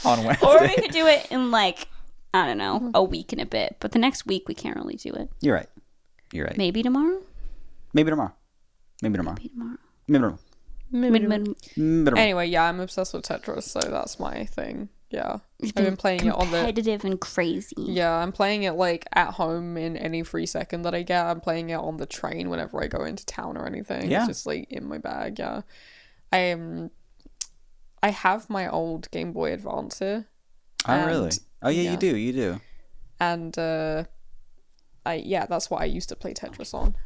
Speaker 2: on Wednesday.
Speaker 1: Or we could do it in like I don't know, a week and a bit. But the next week, we can't really do it.
Speaker 2: You're right.
Speaker 1: Maybe tomorrow?
Speaker 2: Maybe tomorrow. Maybe tomorrow.
Speaker 3: Anyway, yeah, I'm obsessed with Tetris, so that's my thing. Yeah. I've been playing it on the...
Speaker 1: competitive and crazy.
Speaker 3: Yeah, I'm playing it, like, at home in any free second that I get. I'm playing it on the train whenever I go into town or anything.
Speaker 2: Yeah.
Speaker 3: It's just, like, in my bag, yeah. I have my old Game Boy Advance here.
Speaker 2: Oh, really? Oh, yeah, you do.
Speaker 3: And, that's what I used to play Tetris on.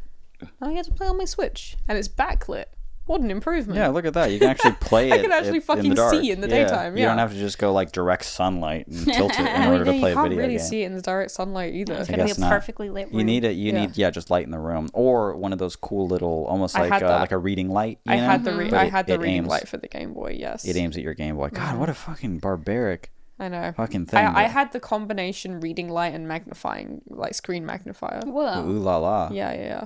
Speaker 3: I get to play on my Switch, and it's backlit. What an improvement.
Speaker 2: Yeah, look at that. You can actually play it.
Speaker 3: I can actually fucking
Speaker 2: in the dark.
Speaker 3: see in the daytime. Yeah.
Speaker 2: You don't have to just go like direct sunlight and tilt it in order to play a video game.
Speaker 3: You can't really see it in the direct sunlight either.
Speaker 1: It's going to be a perfectly lit room.
Speaker 2: You need it. You need just light in the room, or one of those cool little, almost like a reading light. I had the
Speaker 3: reading light for the Game Boy. Yes,
Speaker 2: it aims at your Game Boy. God, what a fucking barbaric.
Speaker 3: I know.
Speaker 2: Fucking thing.
Speaker 3: I had the combination reading light and magnifying, like screen magnifier.
Speaker 1: Whoa.
Speaker 2: Ooh la la.
Speaker 3: Yeah.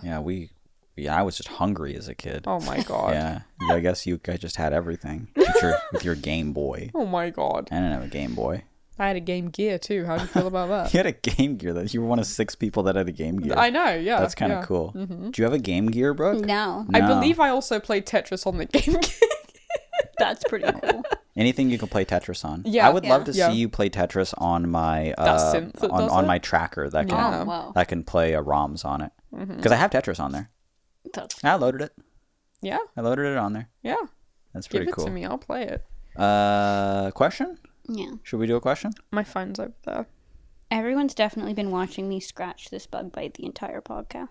Speaker 2: Yeah, I was just hungry as a kid.
Speaker 3: Oh my god.
Speaker 2: Yeah, I guess you guys just had everything with your Game Boy.
Speaker 3: Oh my god.
Speaker 2: I didn't have a Game Boy.
Speaker 3: I had a Game Gear too. How do you feel about that?
Speaker 2: You had a Game Gear. You were one of 6 people that had a Game Gear.
Speaker 3: I know, yeah.
Speaker 2: That's kind of cool. Mm-hmm. Do you have a Game Gear, Brooke?
Speaker 1: No.
Speaker 3: I believe I also played Tetris on the Game Gear.
Speaker 1: That's pretty cool.
Speaker 2: Anything you can play Tetris on.
Speaker 3: Yeah.
Speaker 2: I would love to see you play Tetris on my on my tracker that can play ROMs on it. Because I have Tetris on there. I loaded it.
Speaker 3: Yeah.
Speaker 2: I loaded it on there.
Speaker 3: Yeah.
Speaker 2: That's pretty cool.
Speaker 3: Give it to me. I'll play it.
Speaker 2: Question?
Speaker 1: Yeah.
Speaker 2: Should we do a question?
Speaker 3: My phone's over there.
Speaker 1: Everyone's definitely been watching me scratch this bug bite the entire podcast.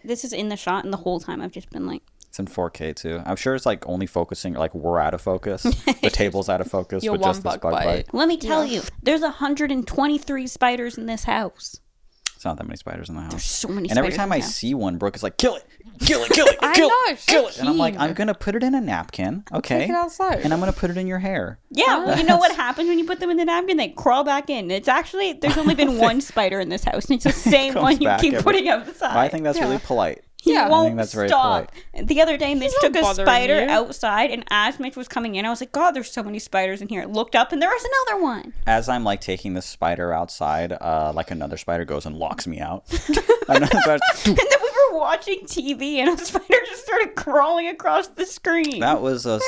Speaker 1: This is in the shot, and the whole time I've just been like...
Speaker 2: It's in 4K too. I'm sure it's like only focusing, like we're out of focus. The table's out of focus with just this bug bite.
Speaker 1: Let me tell you, there's 123 spiders in this house.
Speaker 2: It's not that many spiders in the house.
Speaker 1: There's so many
Speaker 2: and every
Speaker 1: spiders
Speaker 2: time
Speaker 1: in
Speaker 2: I
Speaker 1: the house.
Speaker 2: see one, Brooke is like, kill it, kill it, kill it, kill it, kill it. And I'm like, I'm going to put it in a napkin, okay?
Speaker 3: Take it outside.
Speaker 2: And I'm going to put it in your hair.
Speaker 1: Yeah, well, you know what happens when you put them in the napkin? They crawl back in. It's actually, there's only been one spider in this house, and it's the same one you keep putting outside.
Speaker 2: I think that's really polite.
Speaker 1: He won't
Speaker 2: I think that's very
Speaker 1: stop.
Speaker 2: polite.
Speaker 1: The other day, Mitch took a spider
Speaker 3: you.
Speaker 1: outside, and as Mitch was coming in, I was like, God, there's so many spiders in here. I looked up, and there was another one.
Speaker 2: As I'm like taking the spider outside, like another spider goes and locks me out. And then we
Speaker 1: were watching TV, and a spider just started crawling across the screen.
Speaker 2: That was a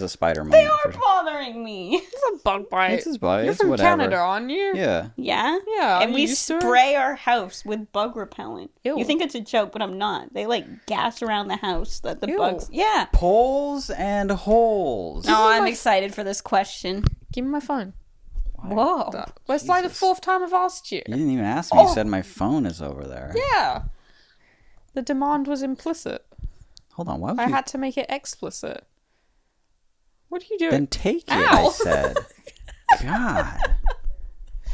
Speaker 2: spider moment.
Speaker 1: They are bothering me.
Speaker 3: It's a bug bite.
Speaker 2: It's a bite.
Speaker 3: You're from Canada, aren't you?
Speaker 2: Yeah.
Speaker 1: Yeah?
Speaker 3: Yeah.
Speaker 1: And we spray our house with bug repellent.
Speaker 3: Ew.
Speaker 1: You think it's a joke, but I'm not. They like gas around the house that the bugs... Yeah.
Speaker 2: Poles and holes.
Speaker 1: Oh, I'm excited for this question.
Speaker 3: Give me my phone.
Speaker 1: Whoa.
Speaker 3: Well, it's like the 4th time I've asked you.
Speaker 2: You didn't even ask me. You said my phone is over there.
Speaker 3: Yeah. The demand was implicit.
Speaker 2: Hold on. Why would
Speaker 3: I
Speaker 2: you...
Speaker 3: had to make it explicit. What are you doing?
Speaker 2: Then take it,
Speaker 3: Ow.
Speaker 2: I said. God.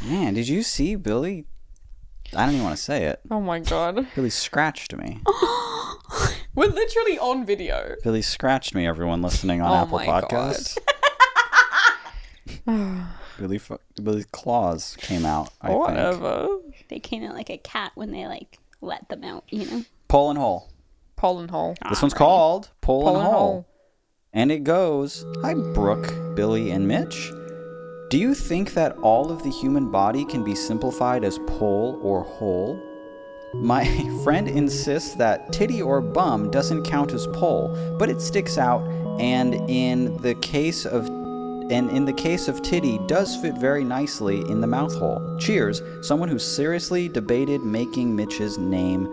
Speaker 2: Man, did you see Billy? I don't even want to say it.
Speaker 3: Oh my god.
Speaker 2: Billy scratched me.
Speaker 3: We're literally on video.
Speaker 2: Billy scratched me, everyone listening on Apple Podcasts. Billy's claws came out, I think.
Speaker 1: They came out like a cat when they like let them out, you know?
Speaker 2: Pole and hole.
Speaker 3: Pole and hole.
Speaker 2: This one's called Pole and Hole. And it goes, hi Brooke, Billy, and Mitch. Do you think that all of the human body can be simplified as pole or hole? My friend insists that titty or bum doesn't count as pole, but it sticks out, and in the case of titty does fit very nicely in the mouth hole. Cheers, someone who seriously debated making Mitch's name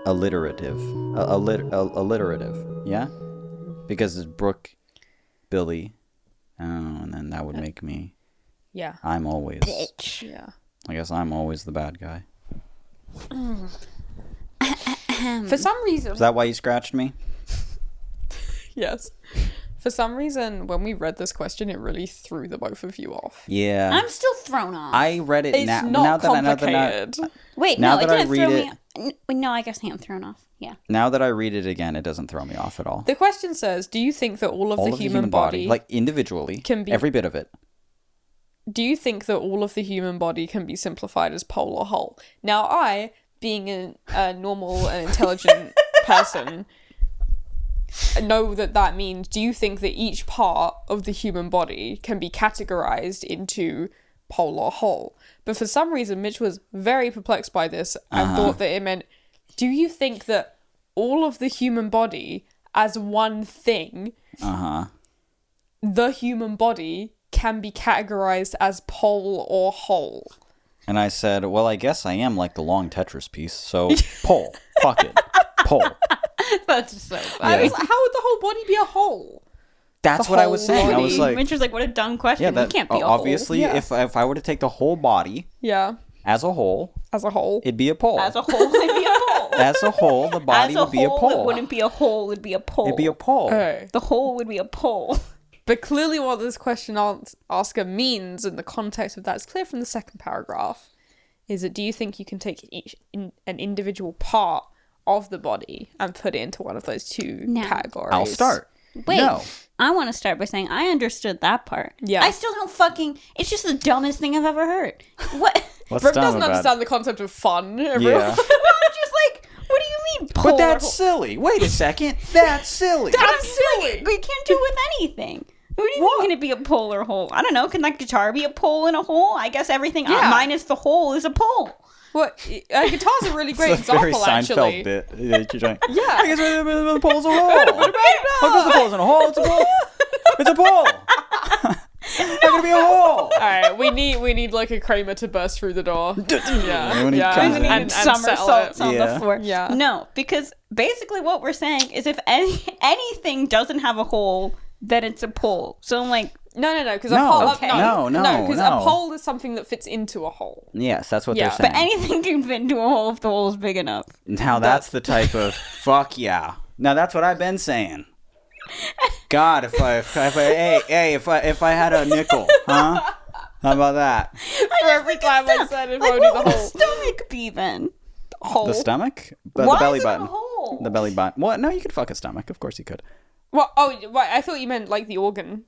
Speaker 2: alliterative. Alliterative, yeah? Because it's Brooke, Billy, and then that would make me...
Speaker 3: Yeah.
Speaker 2: I'm always...
Speaker 1: Bitch.
Speaker 3: Yeah.
Speaker 2: I guess I'm always the bad guy.
Speaker 3: For some reason...
Speaker 2: Is that why you scratched me?
Speaker 3: Yes. For some reason, when we read this question, it really threw the both of you off.
Speaker 2: Yeah.
Speaker 1: I'm still thrown off.
Speaker 2: I read it
Speaker 3: It's not complicated.
Speaker 1: Wait,
Speaker 2: now
Speaker 1: no, it
Speaker 2: that I
Speaker 1: didn't
Speaker 2: read
Speaker 1: throw
Speaker 2: it-
Speaker 1: me... No, I guess I am thrown off. Yeah.
Speaker 2: Now that I read it again, it doesn't throw me off at all.
Speaker 3: The question says, do you think that all of the human body...
Speaker 2: like individually,
Speaker 3: can be-
Speaker 2: every bit of it.
Speaker 3: Do you think that all of the human body can be simplified as pole or whole? Now, I, being a normal and intelligent person, know that means, do you think that each part of the human body can be categorized into pole or hole. But for some reason, Mitch was very perplexed by this and thought that it meant, do you think that all of the human body as one thing, the human body can be categorized as pole or hole?
Speaker 2: And I said, well, I guess I am like the long Tetris piece, so pole. Fuck it. Pole.
Speaker 1: That's so funny.
Speaker 3: I was like, how would the whole body be a hole?
Speaker 2: That's
Speaker 3: The
Speaker 2: what I was
Speaker 3: whole
Speaker 2: saying. I
Speaker 3: body.
Speaker 2: was like,
Speaker 1: Mitch was like, what a dumb question.
Speaker 2: yeah,
Speaker 1: It
Speaker 2: that
Speaker 1: can't be a
Speaker 2: obviously,
Speaker 1: hole.
Speaker 2: if I were to take the whole body
Speaker 3: Yeah,
Speaker 2: as a whole,
Speaker 3: as a whole.
Speaker 2: it'd be a pole.
Speaker 1: As a whole, it'd be a hole.
Speaker 2: As a whole, the body
Speaker 1: As a
Speaker 2: would be a
Speaker 1: whole,
Speaker 2: pole.
Speaker 1: it wouldn't be a hole, it'd be a pole.
Speaker 2: It'd be a pole.
Speaker 3: Okay.
Speaker 1: The hole would be a pole.
Speaker 3: But clearly what this question asker means in the context of that is clear from the second paragraph. Is that, do you think you can take an individual part of the body and put it into one of those two categories?
Speaker 2: I'll start.
Speaker 1: Wait,
Speaker 2: No.
Speaker 1: I want to start by saying I understood that part.
Speaker 3: Yeah.
Speaker 1: I still don't fucking... It's just the dumbest thing I've ever heard. What?
Speaker 2: What's
Speaker 3: Brooke
Speaker 2: dumb
Speaker 3: doesn't
Speaker 2: about it?
Speaker 3: understand the concept of fun.
Speaker 2: Yeah.
Speaker 1: I'm just like, what do you mean pole?
Speaker 2: But that's silly. Wait a second. That's silly.
Speaker 3: That's silly.
Speaker 1: We can't do it with anything. What do you mean, can it be a pole or hole? I don't know. Can that guitar be a pole and a hole? I guess everything minus the hole is a pole.
Speaker 3: What? Guitar's a really great
Speaker 2: It's a very
Speaker 3: example,
Speaker 2: Seinfeld
Speaker 3: actually.
Speaker 2: bit. that you're doing.
Speaker 3: Yeah.
Speaker 2: I guess the pole's a hole. How goes the pole's in a hole? It's a pole. It's a pole. How can it be a hole?
Speaker 3: All right, we need like a Kramer to burst through the door. Yeah,
Speaker 2: When he
Speaker 3: yeah,
Speaker 2: comes in.
Speaker 3: and
Speaker 1: Somersaults
Speaker 3: settle
Speaker 1: on
Speaker 2: Yeah.
Speaker 1: the floor.
Speaker 3: Yeah.
Speaker 1: No, because basically what we're saying is if anything doesn't have a hole, then it's a pole. So I'm like,
Speaker 3: it. No, because
Speaker 2: No,
Speaker 3: a pole.
Speaker 2: okay. No,
Speaker 3: because
Speaker 2: no.
Speaker 3: a pole is something that fits into a hole.
Speaker 2: Yes, that's what
Speaker 3: Yeah.
Speaker 2: they're saying.
Speaker 1: but anything can fit into a hole if the hole is big enough.
Speaker 2: Now that's the type of fuck yeah. Now that's what I've been saying. God, if I had a nickel, huh? How about that?
Speaker 3: For every time I said if I
Speaker 1: Like,
Speaker 3: would do
Speaker 1: what
Speaker 3: the
Speaker 1: would the
Speaker 3: hole.
Speaker 1: stomach be then?
Speaker 3: Hole.
Speaker 2: The stomach? The
Speaker 1: Why
Speaker 2: belly
Speaker 1: is it
Speaker 2: button.
Speaker 1: a hole?
Speaker 2: The belly button. What? No, you could fuck a stomach. Of course you could.
Speaker 3: What? Oh, right. I thought you meant like the organ.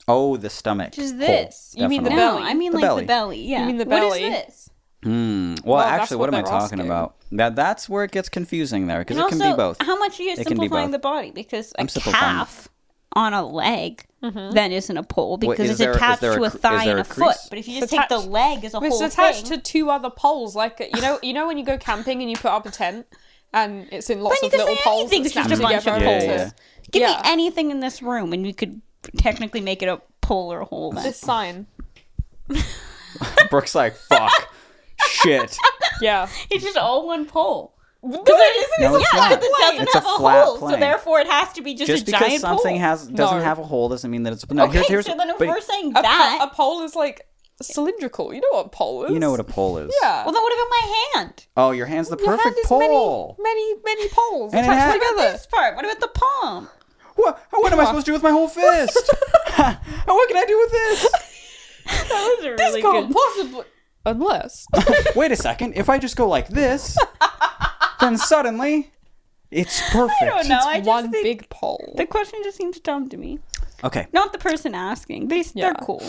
Speaker 2: Oh, the stomach.
Speaker 1: Which is
Speaker 2: hole,
Speaker 1: this.
Speaker 3: You mean the
Speaker 2: definitely.
Speaker 1: No,
Speaker 3: belly.
Speaker 1: I mean
Speaker 2: The
Speaker 1: like
Speaker 2: belly.
Speaker 1: the belly. Yeah.
Speaker 3: You mean the
Speaker 1: What
Speaker 3: belly.
Speaker 1: is this?
Speaker 2: Well,
Speaker 3: Well, that's
Speaker 2: actually, what
Speaker 3: what
Speaker 2: am I
Speaker 3: they're
Speaker 2: talking
Speaker 3: asking.
Speaker 2: about? That's where it gets confusing there, because
Speaker 1: And
Speaker 2: it can
Speaker 1: also,
Speaker 2: be both.
Speaker 1: how much are you
Speaker 2: It can be
Speaker 1: simplifying
Speaker 2: both.
Speaker 1: the body? Because a
Speaker 2: I'm simplifying.
Speaker 1: calf on a leg then isn't a pole because
Speaker 2: is
Speaker 1: it's
Speaker 2: there- is
Speaker 1: attached
Speaker 2: there a
Speaker 1: to a
Speaker 2: cre- is
Speaker 1: thigh
Speaker 2: there
Speaker 1: and
Speaker 2: a
Speaker 1: a foot.
Speaker 2: crease?
Speaker 1: But if you
Speaker 3: It's
Speaker 1: just take the
Speaker 3: attached-
Speaker 1: leg as a
Speaker 3: It's
Speaker 1: whole
Speaker 3: attached
Speaker 1: thing,
Speaker 3: to two other poles. Like you know when you go camping and you put up a tent and it's in lots
Speaker 1: then
Speaker 3: of
Speaker 1: you could
Speaker 3: little
Speaker 1: say
Speaker 3: poles that
Speaker 1: anything's
Speaker 3: snap
Speaker 1: just a bunch
Speaker 3: together.
Speaker 1: of
Speaker 2: Yeah,
Speaker 1: poles.
Speaker 2: yeah.
Speaker 1: Give me
Speaker 3: Yeah.
Speaker 1: anything in this room, and we could technically make it a pole or a hole. Then
Speaker 3: This sign.
Speaker 2: Brooke's like, fuck, shit.
Speaker 3: Yeah.
Speaker 1: it's just all one pole.
Speaker 2: No, it's not.
Speaker 1: It doesn't
Speaker 2: It's a
Speaker 1: have a
Speaker 2: flat
Speaker 1: hole, so
Speaker 2: plane.
Speaker 1: therefore it has to be just
Speaker 2: Just
Speaker 1: a
Speaker 2: because
Speaker 1: giant
Speaker 2: something
Speaker 1: pole.
Speaker 2: doesn't
Speaker 3: No.
Speaker 2: have a hole doesn't mean that it's no.
Speaker 1: Okay,
Speaker 2: Here's
Speaker 1: so then if
Speaker 2: but
Speaker 1: we're saying
Speaker 3: A
Speaker 1: that,
Speaker 3: pole is like cylindrical. You know what a pole is?
Speaker 2: you know what a pole is.
Speaker 3: Yeah.
Speaker 1: well, then what about my hand?
Speaker 2: Oh, your hand's the
Speaker 3: Your hand
Speaker 2: perfect
Speaker 3: is
Speaker 2: pole.
Speaker 3: many poles
Speaker 2: And it
Speaker 3: attached
Speaker 2: has-
Speaker 3: together.
Speaker 1: This part. What about the palm?
Speaker 2: What am I supposed to do with my whole fist? What can I do with this?
Speaker 1: That was a
Speaker 3: This
Speaker 1: really
Speaker 3: can't
Speaker 1: good.
Speaker 3: possibly. Unless.
Speaker 2: Wait a second. If I just go like this, then suddenly it's perfect.
Speaker 1: I don't know. I just
Speaker 3: One
Speaker 1: think
Speaker 3: big pole.
Speaker 1: the question just seems dumb to me.
Speaker 2: Okay.
Speaker 1: Not the person asking. They're
Speaker 3: Yeah.
Speaker 1: cool.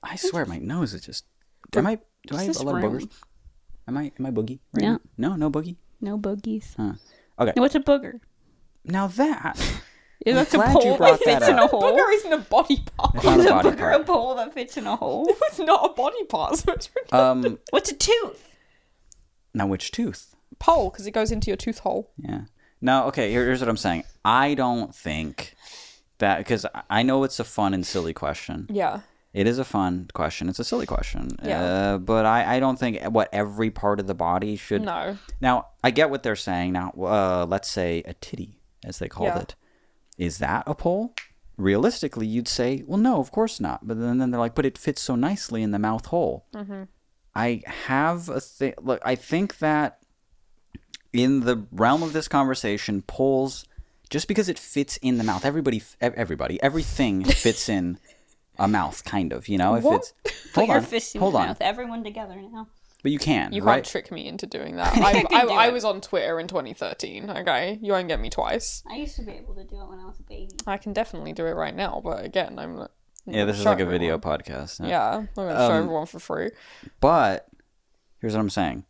Speaker 2: I swear my nose is just. Do I have
Speaker 1: this
Speaker 2: a lot of
Speaker 1: room?
Speaker 2: boogers? Am I boogie right
Speaker 1: No.
Speaker 2: now? No boogie.
Speaker 1: No boogies.
Speaker 2: Huh. Okay.
Speaker 1: What's a booger?
Speaker 2: Now that
Speaker 1: Is that a
Speaker 2: glad you
Speaker 1: pole
Speaker 2: brought
Speaker 1: that fits
Speaker 2: that
Speaker 1: in a
Speaker 2: up.
Speaker 1: hole?
Speaker 3: Booger isn't a body part.
Speaker 2: it's not
Speaker 1: Is
Speaker 2: a
Speaker 1: a
Speaker 2: body
Speaker 1: booger a
Speaker 2: part.
Speaker 1: pole that fits in a hole?
Speaker 3: It's not a body part. So it's really
Speaker 1: What's a tooth?
Speaker 2: Now which tooth?
Speaker 3: pole because it goes into your tooth hole.
Speaker 2: Yeah. No. Okay. Here's what I'm saying. I don't think that because I know it's a fun and silly question.
Speaker 3: Yeah.
Speaker 2: It is a fun question. It's a silly question.
Speaker 3: Yeah.
Speaker 2: But I don't think what every part of the body should.
Speaker 3: No.
Speaker 2: Now, I get what they're saying. Now, let's say a titty, as they called
Speaker 3: Yeah.
Speaker 2: it. Is that a pole? Realistically, you'd say, well, no, of course not. But then they're like, but it fits so nicely in the mouth hole. Mm-hmm. I have a thing. Look, I think that in the realm of this conversation, poles, just because it fits in the mouth, everything fits in a mouth, kind of, you know? If
Speaker 3: What?
Speaker 2: it's
Speaker 1: Put your fist in
Speaker 2: hold
Speaker 1: your
Speaker 2: on.
Speaker 1: mouth. Everyone together now.
Speaker 2: But you can,
Speaker 3: You
Speaker 2: right?
Speaker 3: can't trick me into doing that.
Speaker 1: I can do
Speaker 3: I
Speaker 1: it.
Speaker 3: was on Twitter in 2013, okay? You won't get me twice.
Speaker 1: I used to be able to do it when I was a baby.
Speaker 3: I can definitely do it right now, but again, I'm not.
Speaker 2: Yeah, this is
Speaker 3: show
Speaker 2: like a
Speaker 3: everyone.
Speaker 2: video podcast.
Speaker 3: Yeah, I'm going to show everyone for free.
Speaker 2: But here's what I'm saying.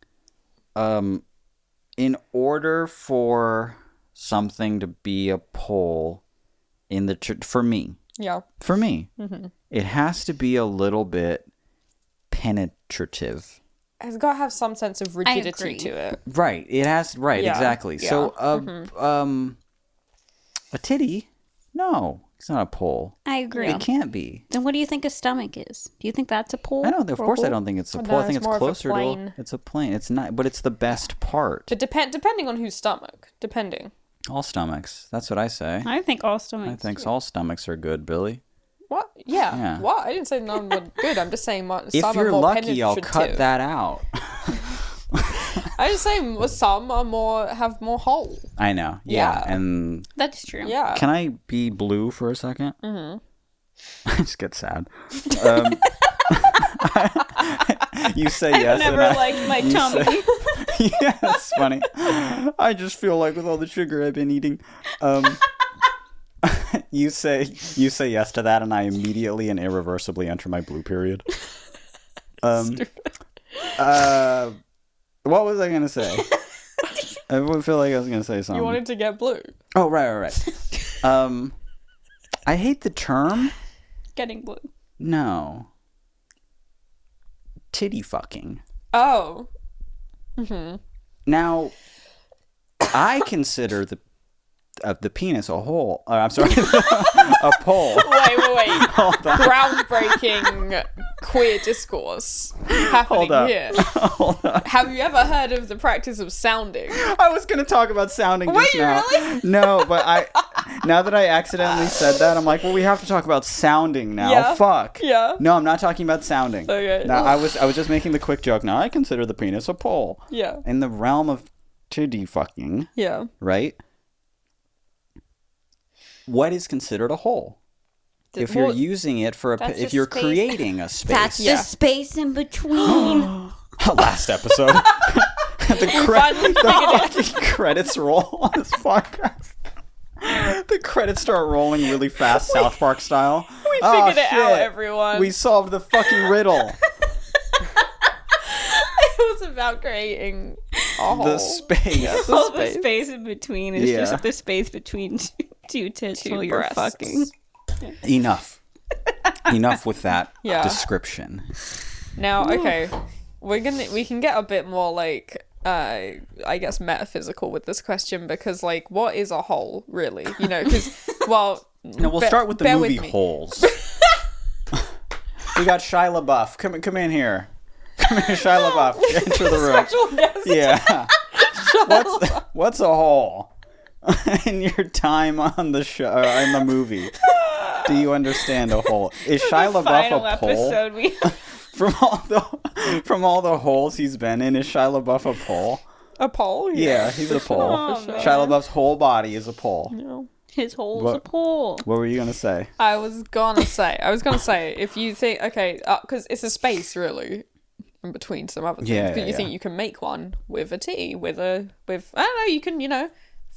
Speaker 2: In order for something to be a pole in the for me,
Speaker 3: Yeah.
Speaker 2: it has to be a little bit penetrative.
Speaker 3: It's got to have some sense of rigidity
Speaker 1: agree.
Speaker 3: to it.
Speaker 2: Right. It has. Right.
Speaker 3: Yeah,
Speaker 2: Exactly.
Speaker 3: yeah.
Speaker 2: So, a titty? No, it's not a pole.
Speaker 1: I agree.
Speaker 2: It can't be.
Speaker 1: Then what do you think a stomach is? Do you think that's a pole?
Speaker 2: I don't. Of
Speaker 1: or a
Speaker 2: course, I
Speaker 1: hole?
Speaker 2: don't think it's a
Speaker 3: No,
Speaker 2: pole. I think
Speaker 3: it's
Speaker 2: it's
Speaker 3: more of a
Speaker 2: closer to.
Speaker 3: plane.
Speaker 2: It's a plane. It's not, but it's the best part.
Speaker 3: But depending on whose stomach. Depending.
Speaker 2: All stomachs. That's what I say.
Speaker 1: I think all
Speaker 2: I
Speaker 1: stomachs.
Speaker 2: think all stomachs are good, Billy.
Speaker 3: What? Yeah.
Speaker 2: Yeah.
Speaker 3: What? I didn't say none were good. I'm just saying some
Speaker 2: If
Speaker 3: are
Speaker 2: you're
Speaker 3: more
Speaker 2: lucky, I'll
Speaker 3: penetrative.
Speaker 2: cut that out.
Speaker 3: I just say some are have more hole.
Speaker 2: I know. Yeah.
Speaker 3: Yeah.
Speaker 2: And
Speaker 1: That's true.
Speaker 3: Yeah.
Speaker 2: can I be blue for a second? Mm-hmm. I just get sad. You say yes.
Speaker 1: Never
Speaker 2: and
Speaker 1: liked my
Speaker 2: you
Speaker 1: tummy.
Speaker 2: say- yeah, that's funny. I just feel like with all the sugar I've been eating, you say yes to that, and I immediately and irreversibly enter my blue period. What was I gonna say? I would feel like I was gonna say something.
Speaker 3: You wanted to get blue.
Speaker 2: Oh, right. I hate the term.
Speaker 1: Getting blue.
Speaker 2: No. Titty fucking.
Speaker 3: Oh.
Speaker 2: Now, I consider the penis a hole. I'm sorry, a pole.
Speaker 3: Wait.
Speaker 2: Hold on.
Speaker 3: Groundbreaking queer discourse happening
Speaker 2: Hold up.
Speaker 3: here.
Speaker 2: Hold on.
Speaker 3: Have you ever heard of the practice of sounding?
Speaker 2: I was gonna talk about sounding just
Speaker 3: Wait,
Speaker 2: now.
Speaker 3: really?
Speaker 2: No, but now that I accidentally said that, I'm like, well, we have to talk about sounding now.
Speaker 3: Yeah.
Speaker 2: Fuck.
Speaker 3: Yeah.
Speaker 2: No, I'm not talking about sounding.
Speaker 3: Okay.
Speaker 2: No, I was just making the quick joke. Now I consider the penis a pole.
Speaker 3: Yeah.
Speaker 2: In the realm of titty fucking,
Speaker 3: Yeah.
Speaker 2: right? What is considered a hole? If you're using it for
Speaker 1: That's
Speaker 2: if
Speaker 1: just
Speaker 2: you're
Speaker 1: space.
Speaker 2: creating a space.
Speaker 1: That's
Speaker 3: Yeah.
Speaker 1: the space in between.
Speaker 2: Last episode. the
Speaker 3: finally
Speaker 2: fucking credits roll on this podcast. The credits start rolling really fast, South Park style.
Speaker 3: We figured it out, everyone.
Speaker 2: We solved the fucking riddle.
Speaker 3: It was about creating a hole.
Speaker 2: The space.
Speaker 1: All the space in between is
Speaker 2: Yeah.
Speaker 1: just the space between two tits
Speaker 3: Two
Speaker 1: while you're
Speaker 3: breasts.
Speaker 1: fucking.
Speaker 2: Enough with that
Speaker 3: Yeah.
Speaker 2: description.
Speaker 3: Now, okay, we can get a bit more like I guess metaphysical with this question because like what is a hole really? You know, because
Speaker 2: No, we'll start with the movie
Speaker 3: with me.
Speaker 2: Holes. We got Shia LaBeouf. Come in here. Come here, Shia LaBeouf. Enter the room.
Speaker 3: Special guest.
Speaker 2: Yeah. What's a hole? In your time on the show, in the movie, do you understand a hole? Is Shia LaBeouf
Speaker 1: Final
Speaker 2: a pole?
Speaker 1: episode we
Speaker 2: From all the holes he's been in, is Shia LaBeouf a pole?
Speaker 3: A pole?
Speaker 2: Yeah, he's a pole.
Speaker 1: Oh, man.
Speaker 2: Shia LaBeouf's whole body is a pole.
Speaker 3: No.
Speaker 1: his hole's
Speaker 2: What?
Speaker 1: a pole.
Speaker 2: What were you gonna say?
Speaker 3: I was gonna say if you think because it's a space really in between some other things.
Speaker 2: Yeah,
Speaker 3: but you
Speaker 2: yeah.
Speaker 3: think you can make one with a titty with I don't know, you can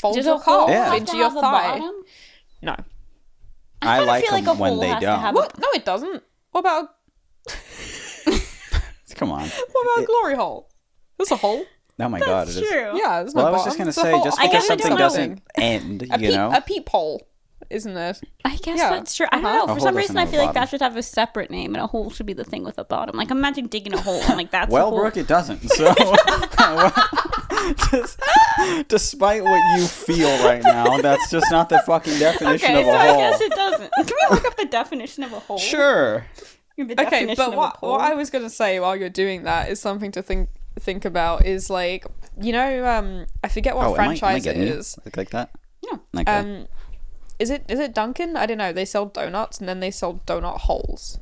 Speaker 3: fold
Speaker 1: Does
Speaker 3: your
Speaker 1: a hole
Speaker 3: calf
Speaker 2: Yeah.
Speaker 3: into your
Speaker 1: have a
Speaker 3: thigh.
Speaker 1: bottom?
Speaker 3: No.
Speaker 2: I
Speaker 1: kinda
Speaker 2: like
Speaker 1: feel like
Speaker 2: them
Speaker 1: a
Speaker 2: when
Speaker 1: hole
Speaker 2: they
Speaker 1: has to
Speaker 2: don't.
Speaker 1: have
Speaker 3: What? No, it doesn't. What about
Speaker 2: Come on.
Speaker 3: a glory hole? That's a hole.
Speaker 2: Oh my god, it is.
Speaker 1: True.
Speaker 3: Yeah, there's no
Speaker 2: Well, I was
Speaker 3: bottom.
Speaker 2: just gonna
Speaker 3: It's a
Speaker 2: say,
Speaker 3: hole.
Speaker 2: just
Speaker 3: I
Speaker 2: because
Speaker 3: guess it's
Speaker 2: something
Speaker 3: nothing.
Speaker 2: doesn't end,
Speaker 3: a
Speaker 2: you know.
Speaker 3: a peephole, isn't it?
Speaker 1: I guess
Speaker 3: Yeah.
Speaker 1: that's true. I don't
Speaker 3: Uh-huh.
Speaker 1: know.
Speaker 2: A
Speaker 1: For
Speaker 2: hole
Speaker 1: some
Speaker 2: doesn't
Speaker 1: reason, I
Speaker 2: have a
Speaker 1: feel like
Speaker 2: bottom.
Speaker 1: that should have a separate name, and a hole should be the thing with a bottom. Like, imagine digging a hole, and like that's a
Speaker 2: Well,
Speaker 1: hole.
Speaker 2: Brooke, it doesn't. So, despite what you feel right now, that's just not the fucking definition
Speaker 1: Okay,
Speaker 2: of
Speaker 1: so
Speaker 2: a
Speaker 1: I
Speaker 2: hole.
Speaker 1: guess it doesn't. Can we look up the definition of a hole?
Speaker 2: Sure.
Speaker 1: The
Speaker 3: Okay,
Speaker 1: definition
Speaker 3: but
Speaker 1: of a
Speaker 3: what
Speaker 1: pole.
Speaker 3: I was gonna say while you're doing that is something to think about is like I forget what
Speaker 2: Am I
Speaker 3: franchise it
Speaker 2: getting you?
Speaker 3: is.
Speaker 2: Like that?
Speaker 1: Yeah.
Speaker 2: Okay.
Speaker 3: Is it Dunkin'? I don't know. They sell donuts and then they sell donut holes.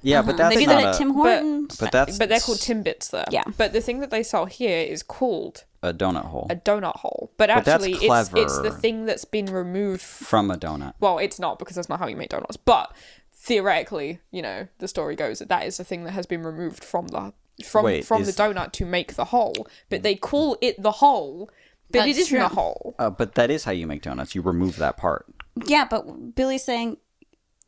Speaker 2: Yeah, but that's
Speaker 1: They do
Speaker 2: not
Speaker 1: that at
Speaker 2: a,
Speaker 1: Tim Hortons.
Speaker 2: but that's
Speaker 3: But they're called Timbits there.
Speaker 1: Yeah.
Speaker 3: But the thing that they sell here is called
Speaker 2: a donut hole
Speaker 3: a donut hole. But
Speaker 2: But that's
Speaker 3: actually, it's the
Speaker 2: clever.
Speaker 3: thing that's been removed.
Speaker 2: from a donut.
Speaker 3: Well, it's not because that's not how you make donuts. But theoretically, the story goes that is the thing that has been removed from the
Speaker 2: Wait,
Speaker 3: the
Speaker 2: is-
Speaker 3: donut to make the hole. But they call it the hole. But it
Speaker 1: That's
Speaker 3: isn't a
Speaker 1: true.
Speaker 3: hole.
Speaker 2: But that is how you make donuts. You remove that part.
Speaker 1: Yeah, but Billy's saying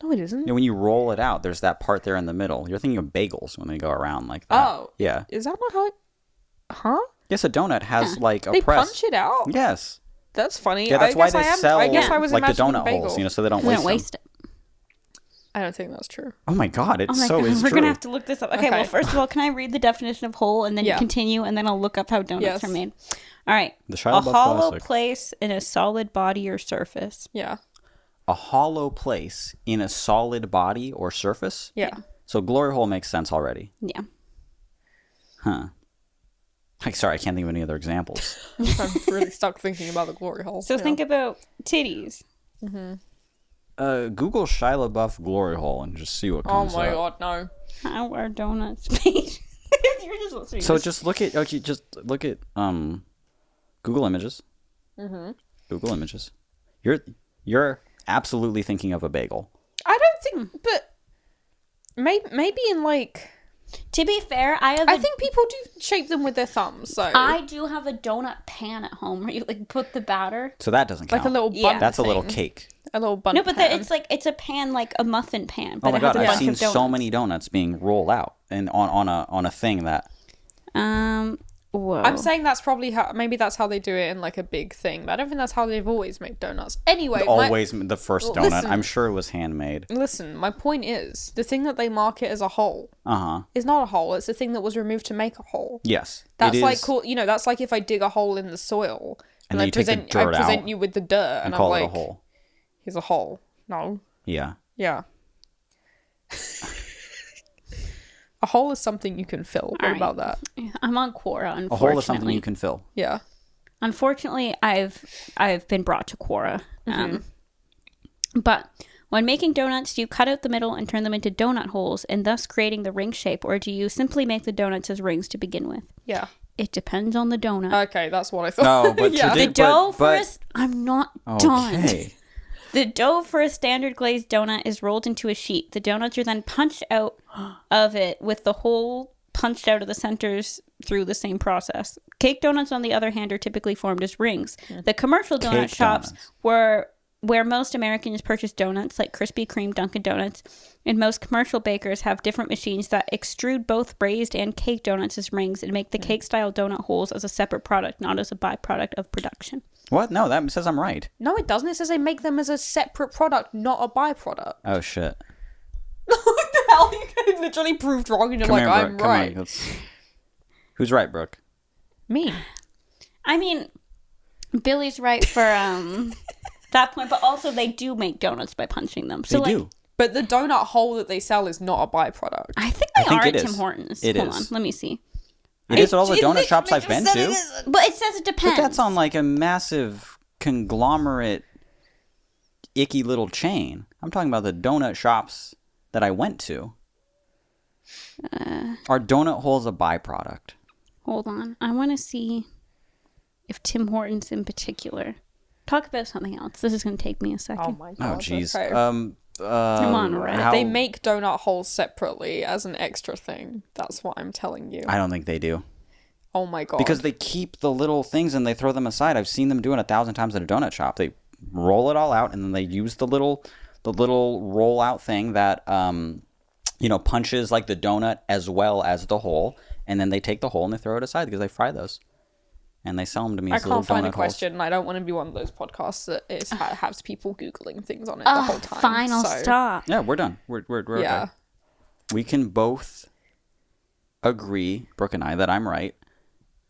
Speaker 3: No, it isn't.
Speaker 2: You know, when you roll it out, there's that part there in the middle. You're thinking of bagels when they go around like that.
Speaker 3: Oh.
Speaker 2: Yeah.
Speaker 3: Is that not how? Huh?
Speaker 2: Yes, a donut has like a
Speaker 3: They
Speaker 2: press.
Speaker 3: punch it out.
Speaker 2: Yes.
Speaker 3: That's funny.
Speaker 2: Yeah, that's why
Speaker 3: I
Speaker 2: they
Speaker 3: guess
Speaker 2: sell
Speaker 3: I was
Speaker 2: like the
Speaker 3: imagining
Speaker 2: donut
Speaker 3: bagel.
Speaker 2: holes, so they don't
Speaker 1: they
Speaker 2: waste
Speaker 1: don't
Speaker 2: them.
Speaker 1: waste it.
Speaker 3: I don't think that's true.
Speaker 2: Oh my god, it
Speaker 1: Oh my
Speaker 2: so
Speaker 1: God,
Speaker 2: is
Speaker 1: we're
Speaker 2: true.
Speaker 1: gonna have to look this up. Okay, well, first of all, can I read the definition of hole and then
Speaker 3: Yeah.
Speaker 1: continue, and then I'll look up how donuts are made. All right.
Speaker 2: The Shia
Speaker 1: A
Speaker 2: LaBeouf
Speaker 1: hollow
Speaker 2: classic.
Speaker 1: place in a solid body or surface.
Speaker 3: Yeah.
Speaker 2: A hollow place in a solid body or surface?
Speaker 3: Yeah.
Speaker 2: So glory hole makes sense already.
Speaker 1: Yeah.
Speaker 2: Huh. Like, sorry, I can't think of any other examples.
Speaker 3: I'm really stuck thinking about the glory hole.
Speaker 1: So think about titties.
Speaker 2: Google Shia LaBeouf glory hole and just see what
Speaker 3: Oh
Speaker 2: comes
Speaker 3: my
Speaker 2: up.
Speaker 3: god, no.
Speaker 1: How are donuts made? You're just listening.
Speaker 2: So just look at Google Images. Google Images. You're absolutely thinking of a bagel.
Speaker 3: I don't think, but maybe in like.
Speaker 1: To be fair, I
Speaker 3: think people do shape them with their thumbs. So
Speaker 1: I do have a donut pan at home where you like put the batter.
Speaker 2: So that doesn't count.
Speaker 3: like a little bun.
Speaker 1: Yeah.
Speaker 2: That's a little
Speaker 3: thing.
Speaker 2: cake.
Speaker 3: A little bun.
Speaker 1: No, but
Speaker 3: pan.
Speaker 1: it's a pan like a muffin pan, but
Speaker 2: Oh my
Speaker 1: it has
Speaker 2: god,
Speaker 1: a
Speaker 2: I've
Speaker 1: bunch
Speaker 2: seen
Speaker 1: of donuts.
Speaker 2: so many donuts being rolled out and on a thing that.
Speaker 1: Whoa.
Speaker 3: I'm saying that's probably how. Maybe that's how they do it in like a big thing. But I don't think that's how they've always made donuts. Anyway,
Speaker 2: Always the first donut.
Speaker 3: Listen.
Speaker 2: I'm sure it was handmade.
Speaker 3: Listen, my point is the thing that they market as a hole
Speaker 2: Uh-huh.
Speaker 3: is not a hole. It's the thing that was removed to make a hole.
Speaker 2: Yes.
Speaker 3: That's
Speaker 2: it
Speaker 3: like
Speaker 2: is,
Speaker 3: cool. You know, that's like if I dig a hole in the soil
Speaker 2: And
Speaker 3: I
Speaker 2: then you take the
Speaker 3: present
Speaker 2: dirt out
Speaker 3: you with the dirt
Speaker 2: and
Speaker 3: and I'm
Speaker 2: call
Speaker 3: like,
Speaker 2: it a hole.
Speaker 3: here's a hole. No.
Speaker 2: Yeah.
Speaker 3: Yeah. A hole is something you can fill. What
Speaker 1: right.
Speaker 3: about that?
Speaker 1: I'm on Quora, unfortunately.
Speaker 2: A hole is something you can fill.
Speaker 3: Yeah.
Speaker 1: Unfortunately, I've been brought to Quora. But when making donuts, do you cut out the middle and turn them into donut holes and thus creating the ring shape, or do you simply make the donuts as rings to begin with?
Speaker 3: Yeah.
Speaker 1: It depends on the donut.
Speaker 3: Okay, that's what I thought.
Speaker 2: No, but
Speaker 3: yeah.
Speaker 1: The dough for I'm not done.
Speaker 2: Okay.
Speaker 1: The dough for a standard glazed donut is rolled into a sheet. The donuts are then punched out of it with the hole punched out of the centers through the same process. Cake donuts, on the other hand, are typically formed as rings. The commercial donut
Speaker 2: Cake
Speaker 1: shops
Speaker 2: donuts.
Speaker 1: where most Americans purchase donuts, like Krispy Kreme, Dunkin' Donuts, and most commercial bakers have different machines that extrude both raised and cake donuts as rings and make the cake-style donut holes as a separate product, not as a byproduct of production.
Speaker 2: What? No, that says I'm right.
Speaker 3: No, it doesn't. It says they make them as a separate product, not a byproduct.
Speaker 2: Oh, shit.
Speaker 3: What the hell? You literally proved wrong and you're
Speaker 2: Come
Speaker 3: like,
Speaker 2: here,
Speaker 3: I'm
Speaker 2: Brooke. Come
Speaker 3: right.
Speaker 2: on. Who's right, Brooke?
Speaker 3: Me.
Speaker 1: I mean, Billy's right for that point, but also they do make donuts by punching them. So
Speaker 2: They do.
Speaker 3: But the donut hole that they sell is not a byproduct.
Speaker 1: I think they
Speaker 2: think
Speaker 1: are
Speaker 2: it
Speaker 1: at
Speaker 2: is.
Speaker 1: Tim Hortons.
Speaker 2: It
Speaker 1: Hold
Speaker 2: is.
Speaker 1: on, let me see.
Speaker 2: It is at all the donut shops I've been to.
Speaker 1: But it says it depends.
Speaker 2: But that's on like a massive conglomerate, icky little chain. I'm talking about the donut shops that I went to. Are donut holes a byproduct?
Speaker 1: Hold on. I want to see if Tim Hortons in particular. Talk about something else. This is going to take me a second.
Speaker 3: Oh my
Speaker 2: Oh,
Speaker 3: god.
Speaker 2: jeez.
Speaker 3: Okay.
Speaker 1: Come on, Reddit.
Speaker 3: They make donut holes separately as an extra thing. That's what I'm telling you.
Speaker 2: I don't think they do.
Speaker 3: Oh my god.
Speaker 2: Because they keep the little things and they throw them aside. I've seen them do it 1,000 times at a donut shop. They roll it all out and then they use the little roll out thing that punches like the donut as well as the hole, and then they take the hole and they throw it aside because they fry those. And they sell them to me
Speaker 3: I
Speaker 2: as little
Speaker 3: can't find
Speaker 2: donut
Speaker 3: a question, and I don't want to be one of those podcasts that has people googling things on it the whole time.
Speaker 1: Fine, I'll stop.
Speaker 2: Yeah, we're done. We're
Speaker 3: Yeah.
Speaker 2: okay. We can both agree, Brooke and I, that I'm right,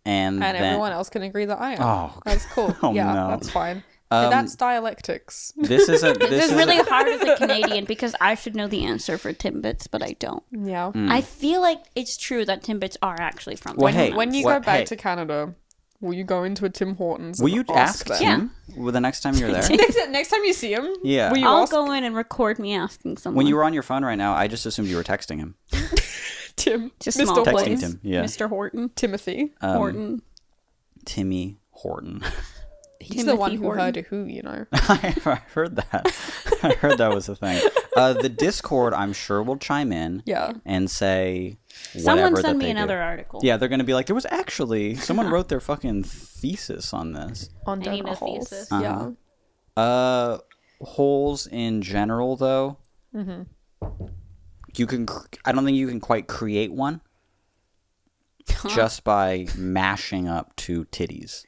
Speaker 2: and then
Speaker 3: everyone else can agree that I am.
Speaker 2: Oh,
Speaker 3: That's cool.
Speaker 2: oh,
Speaker 3: yeah,
Speaker 2: no.
Speaker 3: that's fine. And that's dialectics.
Speaker 2: This is
Speaker 1: This is really hard as a Canadian because I should know the answer for Timbits, but I don't.
Speaker 3: Yeah.
Speaker 1: I feel like it's true that Timbits are actually from
Speaker 2: Well,
Speaker 1: Canada.
Speaker 2: hey,
Speaker 3: When you
Speaker 2: What-
Speaker 3: go back
Speaker 2: hey.
Speaker 3: to Canada, will you go into a Tim Hortons?
Speaker 2: Will
Speaker 3: and
Speaker 2: you ask
Speaker 3: them?
Speaker 2: Tim the next time you're there?
Speaker 3: next time you see him?
Speaker 2: Yeah.
Speaker 3: Will you
Speaker 1: I'll
Speaker 3: ask
Speaker 1: go in and record me asking someone.
Speaker 2: When you were on your phone right now, I just assumed you were texting him.
Speaker 3: Tim?
Speaker 1: Just
Speaker 3: Mr.
Speaker 1: small
Speaker 2: Texting
Speaker 1: plays.
Speaker 2: Tim, yeah.
Speaker 1: Mr. Horton.
Speaker 3: Timothy.
Speaker 1: Horton.
Speaker 2: Timmy Horton.
Speaker 3: He's the one who
Speaker 1: Horton.
Speaker 3: heard a who, you know.
Speaker 2: I heard that. I heard that was a thing. The Discord, I'm sure, will chime in
Speaker 3: Yeah.
Speaker 2: and say whatever
Speaker 1: Someone
Speaker 2: that
Speaker 1: send me
Speaker 2: they
Speaker 1: another
Speaker 2: do.
Speaker 1: article.
Speaker 2: Yeah, they're going to be like, there was actually... Someone wrote their fucking thesis on this.
Speaker 3: On
Speaker 1: I need
Speaker 3: donut
Speaker 1: a
Speaker 3: holes.
Speaker 1: thesis.
Speaker 3: Yeah.
Speaker 2: Holes in general, though. You can... I don't think you can quite create one just by mashing up two titties.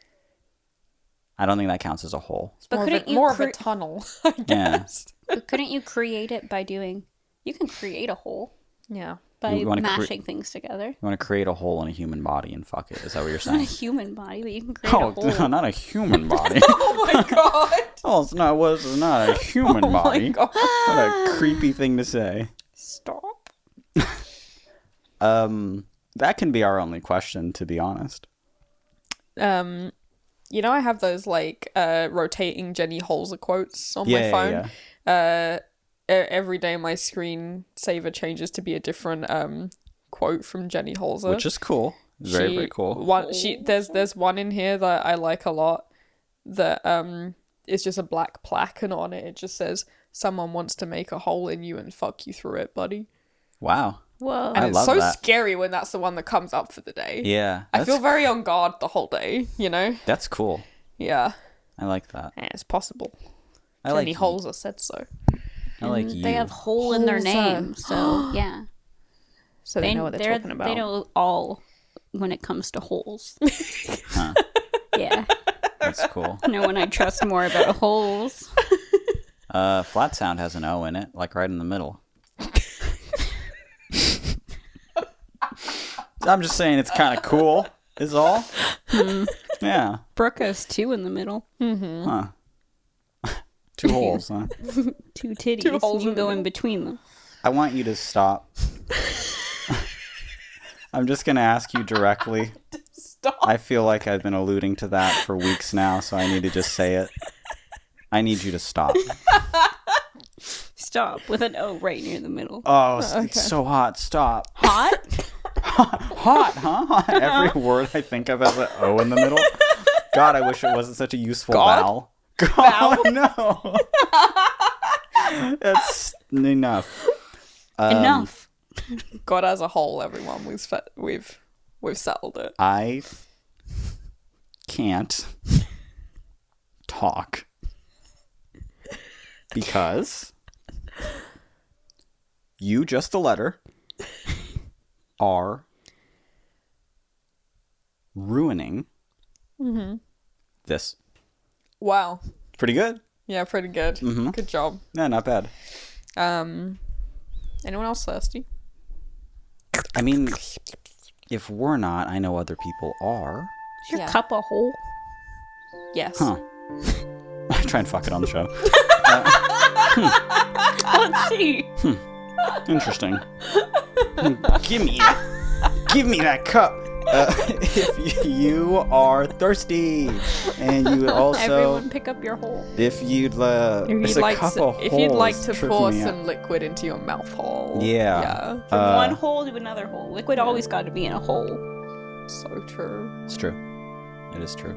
Speaker 2: I don't think that counts as a hole.
Speaker 1: But couldn't you
Speaker 3: More of a tunnel, I guess.
Speaker 1: But couldn't you create it by doing You can create a hole
Speaker 3: Yeah.
Speaker 1: by
Speaker 2: You wanna
Speaker 1: mashing things together.
Speaker 2: You want to create a hole in a human body and fuck it? Is that what you're
Speaker 1: Not a
Speaker 2: saying?
Speaker 1: human body, but you can create a
Speaker 2: Oh,
Speaker 1: hole.
Speaker 2: not a human body.
Speaker 3: Oh my god.
Speaker 2: Oh, it's not a human
Speaker 3: Oh my
Speaker 2: body.
Speaker 3: god.
Speaker 2: What a creepy thing to say.
Speaker 3: Stop.
Speaker 2: That can be our only question, to be honest.
Speaker 3: You know, I have those like rotating Jenny Holzer quotes on my
Speaker 2: Yeah,
Speaker 3: phone.
Speaker 2: yeah.
Speaker 3: Every day my screensaver changes to be a different quote from Jenny Holzer.
Speaker 2: Which is cool. Very, very cool.
Speaker 3: There's one in here that I like a lot that is just a black plaque, and on it just says, "Someone wants to make a hole in you and fuck you through it, buddy."
Speaker 2: Wow.
Speaker 1: Whoa.
Speaker 3: And
Speaker 2: I
Speaker 3: it's
Speaker 2: love
Speaker 3: so
Speaker 2: that.
Speaker 3: scary when that's the one that comes up for the day.
Speaker 2: Yeah.
Speaker 3: I feel very on guard the whole day, you know?
Speaker 2: That's cool.
Speaker 3: Yeah.
Speaker 2: I like that.
Speaker 3: Yeah, it's possible.
Speaker 2: I like
Speaker 3: Jenny Holzer said so.
Speaker 2: I like you.
Speaker 1: They have hole in their
Speaker 3: Holzer.
Speaker 1: name, so yeah.
Speaker 3: So they know what they're talking about.
Speaker 1: They know all when it comes to holes.
Speaker 2: Huh.
Speaker 1: Yeah.
Speaker 2: That's cool.
Speaker 1: No one I trust more about holes.
Speaker 2: Flat sound has an O in it, like right in the middle. I'm just saying it's kind of cool, is all. Yeah.
Speaker 1: Brooke has 2 in the middle.
Speaker 2: Huh. 2 holes, huh?
Speaker 1: 2 titties.
Speaker 3: 2 holes
Speaker 1: You
Speaker 3: in
Speaker 1: can
Speaker 3: the
Speaker 1: go in
Speaker 3: middle.
Speaker 1: between them.
Speaker 2: I want you to stop. I'm just going to ask you directly.
Speaker 3: Stop.
Speaker 2: I feel like I've been alluding to that for weeks now, so I need to just say it. I need you to stop.
Speaker 1: Stop with an O right near the middle.
Speaker 2: Oh, it's so hot. Stop.
Speaker 1: Hot?
Speaker 2: Hot, huh? Every word I think of has an O in the middle. God, I wish it wasn't such a useful vowel. God, no. That's enough.
Speaker 1: Enough.
Speaker 3: God as a whole, everyone. We've settled it.
Speaker 2: I can't talk because you, just the letter, are ruining this.
Speaker 3: Wow.
Speaker 2: Pretty good.
Speaker 3: Yeah, pretty good.
Speaker 2: Mhm.
Speaker 3: Good job.
Speaker 2: Yeah, not bad.
Speaker 3: Anyone else thirsty?
Speaker 2: I mean, if we're not, I know other people are.
Speaker 1: Is your
Speaker 3: Yeah.
Speaker 1: cup a hole?
Speaker 3: Yes.
Speaker 2: Huh. I try and fuck it on the show.
Speaker 1: Let's see.
Speaker 2: Interesting. Give me that cup. If you are thirsty, and you would also,
Speaker 1: Everyone pick up your hole.
Speaker 2: if you'd,
Speaker 3: If
Speaker 2: it's
Speaker 3: you'd
Speaker 2: a
Speaker 3: like
Speaker 2: cup
Speaker 3: to,
Speaker 2: of
Speaker 3: if you'd like
Speaker 2: holes
Speaker 3: to
Speaker 2: tripping
Speaker 3: pour
Speaker 2: me out.
Speaker 3: some liquid into your mouth hole.
Speaker 2: Yeah.
Speaker 1: From one hole to another hole. Liquid always got to be in a hole.
Speaker 3: So true.
Speaker 2: It's true. It is true.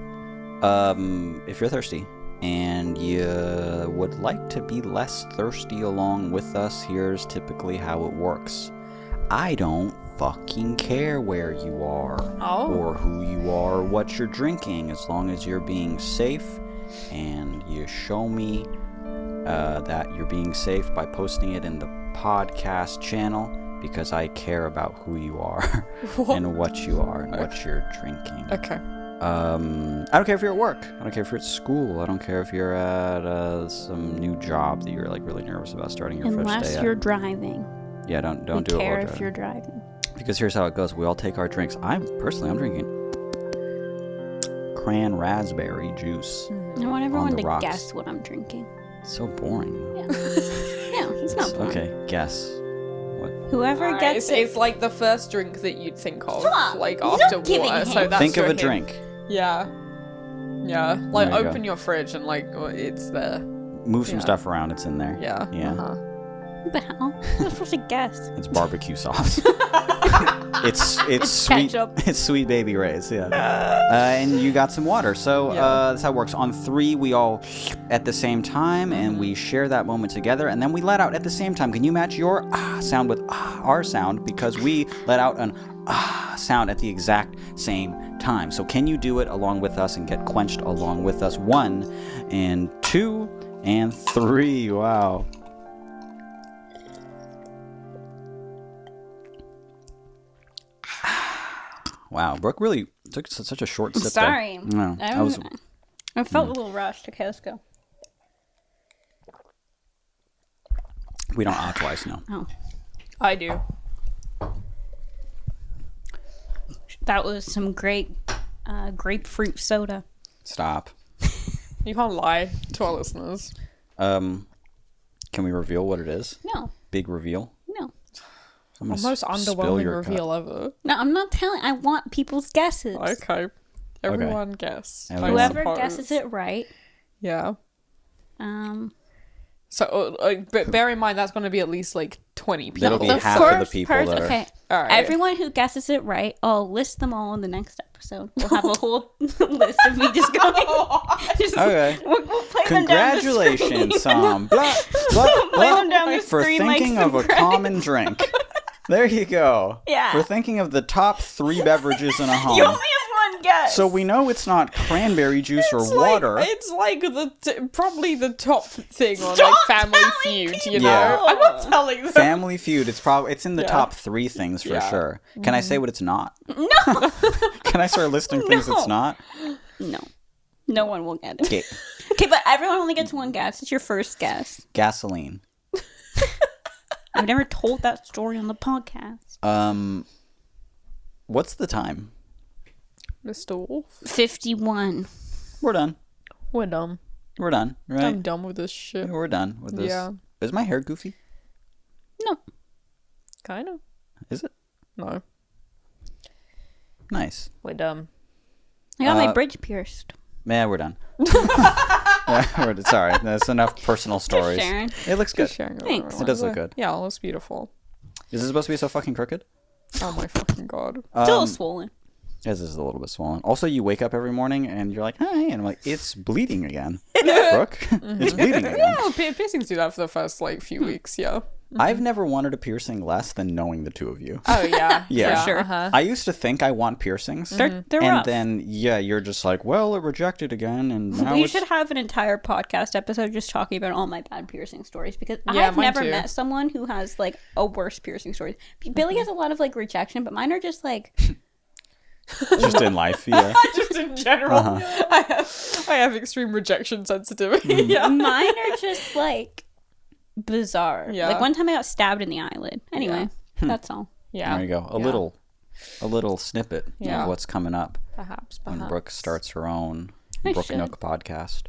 Speaker 2: If you're thirsty and you would like to be less thirsty along with us, here's typically how it works. I don't fucking care where you are or who you are or what you're drinking, as long as you're being safe and you show me that you're being safe by posting it in the podcast channel, because I care about who you are and what you are and what you're drinking.
Speaker 3: Okay.
Speaker 2: I don't care if you're at work. I don't care if you're at school. I don't care if you're at some new job that you're like really nervous about starting your first day
Speaker 1: Unless
Speaker 2: at.
Speaker 1: you're driving.
Speaker 2: Yeah, don't
Speaker 1: We
Speaker 2: do it.
Speaker 1: care
Speaker 2: while
Speaker 1: if
Speaker 2: driving.
Speaker 1: you're driving.
Speaker 2: Because here's how it goes. We all take our drinks. I'm drinking cran raspberry juice.
Speaker 1: I want everyone
Speaker 2: the
Speaker 1: to
Speaker 2: rocks.
Speaker 1: guess what I'm drinking.
Speaker 2: It's so boring.
Speaker 1: Yeah. Yeah, it's not boring.
Speaker 2: Okay, guess. What?
Speaker 1: Whoever gets it.
Speaker 3: It's like the first drink that you'd think of,
Speaker 1: Stop.
Speaker 3: like
Speaker 1: You're
Speaker 3: after
Speaker 1: not giving
Speaker 3: water. So
Speaker 1: hints.
Speaker 3: that's
Speaker 2: Think of
Speaker 3: your
Speaker 2: a
Speaker 3: hint.
Speaker 2: drink.
Speaker 3: Yeah. Yeah. Like
Speaker 2: There you
Speaker 3: open
Speaker 2: go.
Speaker 3: your fridge and like it's there.
Speaker 2: Move some
Speaker 3: Yeah.
Speaker 2: stuff around. It's in there.
Speaker 3: Yeah.
Speaker 2: Yeah.
Speaker 3: Uh-huh.
Speaker 1: What the hell? I'm supposed to guess.
Speaker 2: It's barbecue sauce. it's sweet.
Speaker 1: ketchup.
Speaker 2: It's Sweet Baby Ray's. Yeah. And you got some water. So that's how it works. On 3, we all at the same time, and we share that moment together, and then we let out at the same time. Can you match your sound with our sound? Because we let out an sound at the exact same time. So can you do it along with us and get quenched along with us? 1 and 2 and 3. Wow. Wow, Brooke really took such a short sip there.
Speaker 1: Sorry.
Speaker 2: No,
Speaker 1: I felt a little rushed. Okay, let's go.
Speaker 2: We don't ah twice, no.
Speaker 1: Oh,
Speaker 3: I do.
Speaker 1: that was some great grapefruit soda.
Speaker 2: Stop.
Speaker 3: You can't lie to our listeners.
Speaker 2: Can we reveal what it is?
Speaker 1: No,
Speaker 2: Big reveal?
Speaker 1: no,
Speaker 2: I'm gonna
Speaker 3: Most
Speaker 2: spill
Speaker 3: underwhelming
Speaker 2: your
Speaker 3: reveal ever.
Speaker 1: no. I'm not telling. I want people's guesses.
Speaker 3: Okay. Everyone guess. I
Speaker 2: Everyone.
Speaker 1: Whoever
Speaker 3: suppose.
Speaker 1: guesses it right.
Speaker 3: Yeah.
Speaker 1: Um,
Speaker 3: So, but bear in mind that's going to be at least like 20 people.
Speaker 2: That'll be
Speaker 1: the
Speaker 2: half of the
Speaker 1: first
Speaker 2: people
Speaker 1: person.
Speaker 2: that are...
Speaker 1: Okay,
Speaker 3: All right.
Speaker 1: everyone who guesses it right, I'll list them all in the next episode. We'll have a whole list of me just going. Just,
Speaker 2: Okay.
Speaker 1: we'll play them down the screen.
Speaker 2: Congratulations, Tom. Blah, blah,
Speaker 1: Play them down
Speaker 2: blah,
Speaker 1: the
Speaker 2: for
Speaker 1: screen like
Speaker 2: thinking of a
Speaker 1: surprise.
Speaker 2: common drink. There you go.
Speaker 1: Yeah.
Speaker 2: For thinking of the top 3 beverages in a home.
Speaker 1: You only have one guess.
Speaker 2: So we know it's not cranberry juice or water.
Speaker 3: It's like probably the top thing on
Speaker 1: Stop
Speaker 3: like Family
Speaker 1: telling
Speaker 3: Feud,
Speaker 1: people!
Speaker 3: you know?
Speaker 2: Yeah.
Speaker 3: I'm not telling them.
Speaker 2: Family Feud, it's in the
Speaker 3: Yeah.
Speaker 2: top 3 things for
Speaker 3: Yeah.
Speaker 2: sure. Can I say what it's not?
Speaker 1: No.
Speaker 2: Can I start listing things
Speaker 1: No.
Speaker 2: it's not?
Speaker 1: No. No one will get it.
Speaker 2: Okay.
Speaker 1: Okay, but everyone only gets one guess. It's your first guess.
Speaker 2: Gasoline.
Speaker 1: I've never told that story on the podcast.
Speaker 2: What's the time?
Speaker 3: Mr. Wolf.
Speaker 1: 51.
Speaker 2: We're done.
Speaker 3: We're done.
Speaker 2: We're done, right?
Speaker 3: I'm done with this shit.
Speaker 2: We're done with this.
Speaker 3: Yeah.
Speaker 2: Is my hair goofy?
Speaker 1: No.
Speaker 3: Kind of.
Speaker 2: Is it?
Speaker 3: No.
Speaker 2: Nice.
Speaker 3: We're done.
Speaker 1: I got my bridge pierced.
Speaker 2: Yeah, we're done. Sorry, that's enough personal stories.
Speaker 1: sharing.
Speaker 2: It looks good.
Speaker 3: Sharing it with
Speaker 1: Thanks.
Speaker 3: everyone.
Speaker 2: It does look good.
Speaker 3: Yeah, it looks beautiful.
Speaker 2: Is this supposed to be so fucking crooked?
Speaker 3: Oh my fucking god.
Speaker 1: Still swollen.
Speaker 2: This is a little bit swollen. Also, you wake up every morning and you're like, hi, and I'm like, it's bleeding again. Brooke, it's bleeding again.
Speaker 3: Yeah, piercings do that for the first like few weeks, yeah.
Speaker 2: I've never wanted a piercing less than knowing the two of you.
Speaker 3: Oh yeah.
Speaker 2: Yeah.
Speaker 1: For sure.
Speaker 3: Uh-huh.
Speaker 2: I used to think I want piercings.
Speaker 1: They're
Speaker 2: and
Speaker 1: rough.
Speaker 2: then, yeah, you're just like, well, it rejected again, and now
Speaker 1: We
Speaker 2: it's...
Speaker 1: should have an entire podcast episode just talking about all my bad piercing stories because
Speaker 3: Yeah,
Speaker 1: I've
Speaker 3: mine
Speaker 1: never
Speaker 3: too.
Speaker 1: met someone who has like a worse piercing story. Billy has a lot of like rejection, but mine are just like
Speaker 2: just in life, yeah.
Speaker 3: Just in general. I have extreme rejection sensitivity. Yeah.
Speaker 1: mine are just like bizarre.
Speaker 3: Yeah.
Speaker 1: Like one time I got stabbed in the eyelid. Anyway, that's all.
Speaker 3: Yeah.
Speaker 2: There you go. A little snippet
Speaker 3: Yeah.
Speaker 2: of what's coming up
Speaker 3: Perhaps.
Speaker 2: when Brooke starts her own
Speaker 1: I
Speaker 2: Brooke
Speaker 1: should.
Speaker 2: Nook podcast.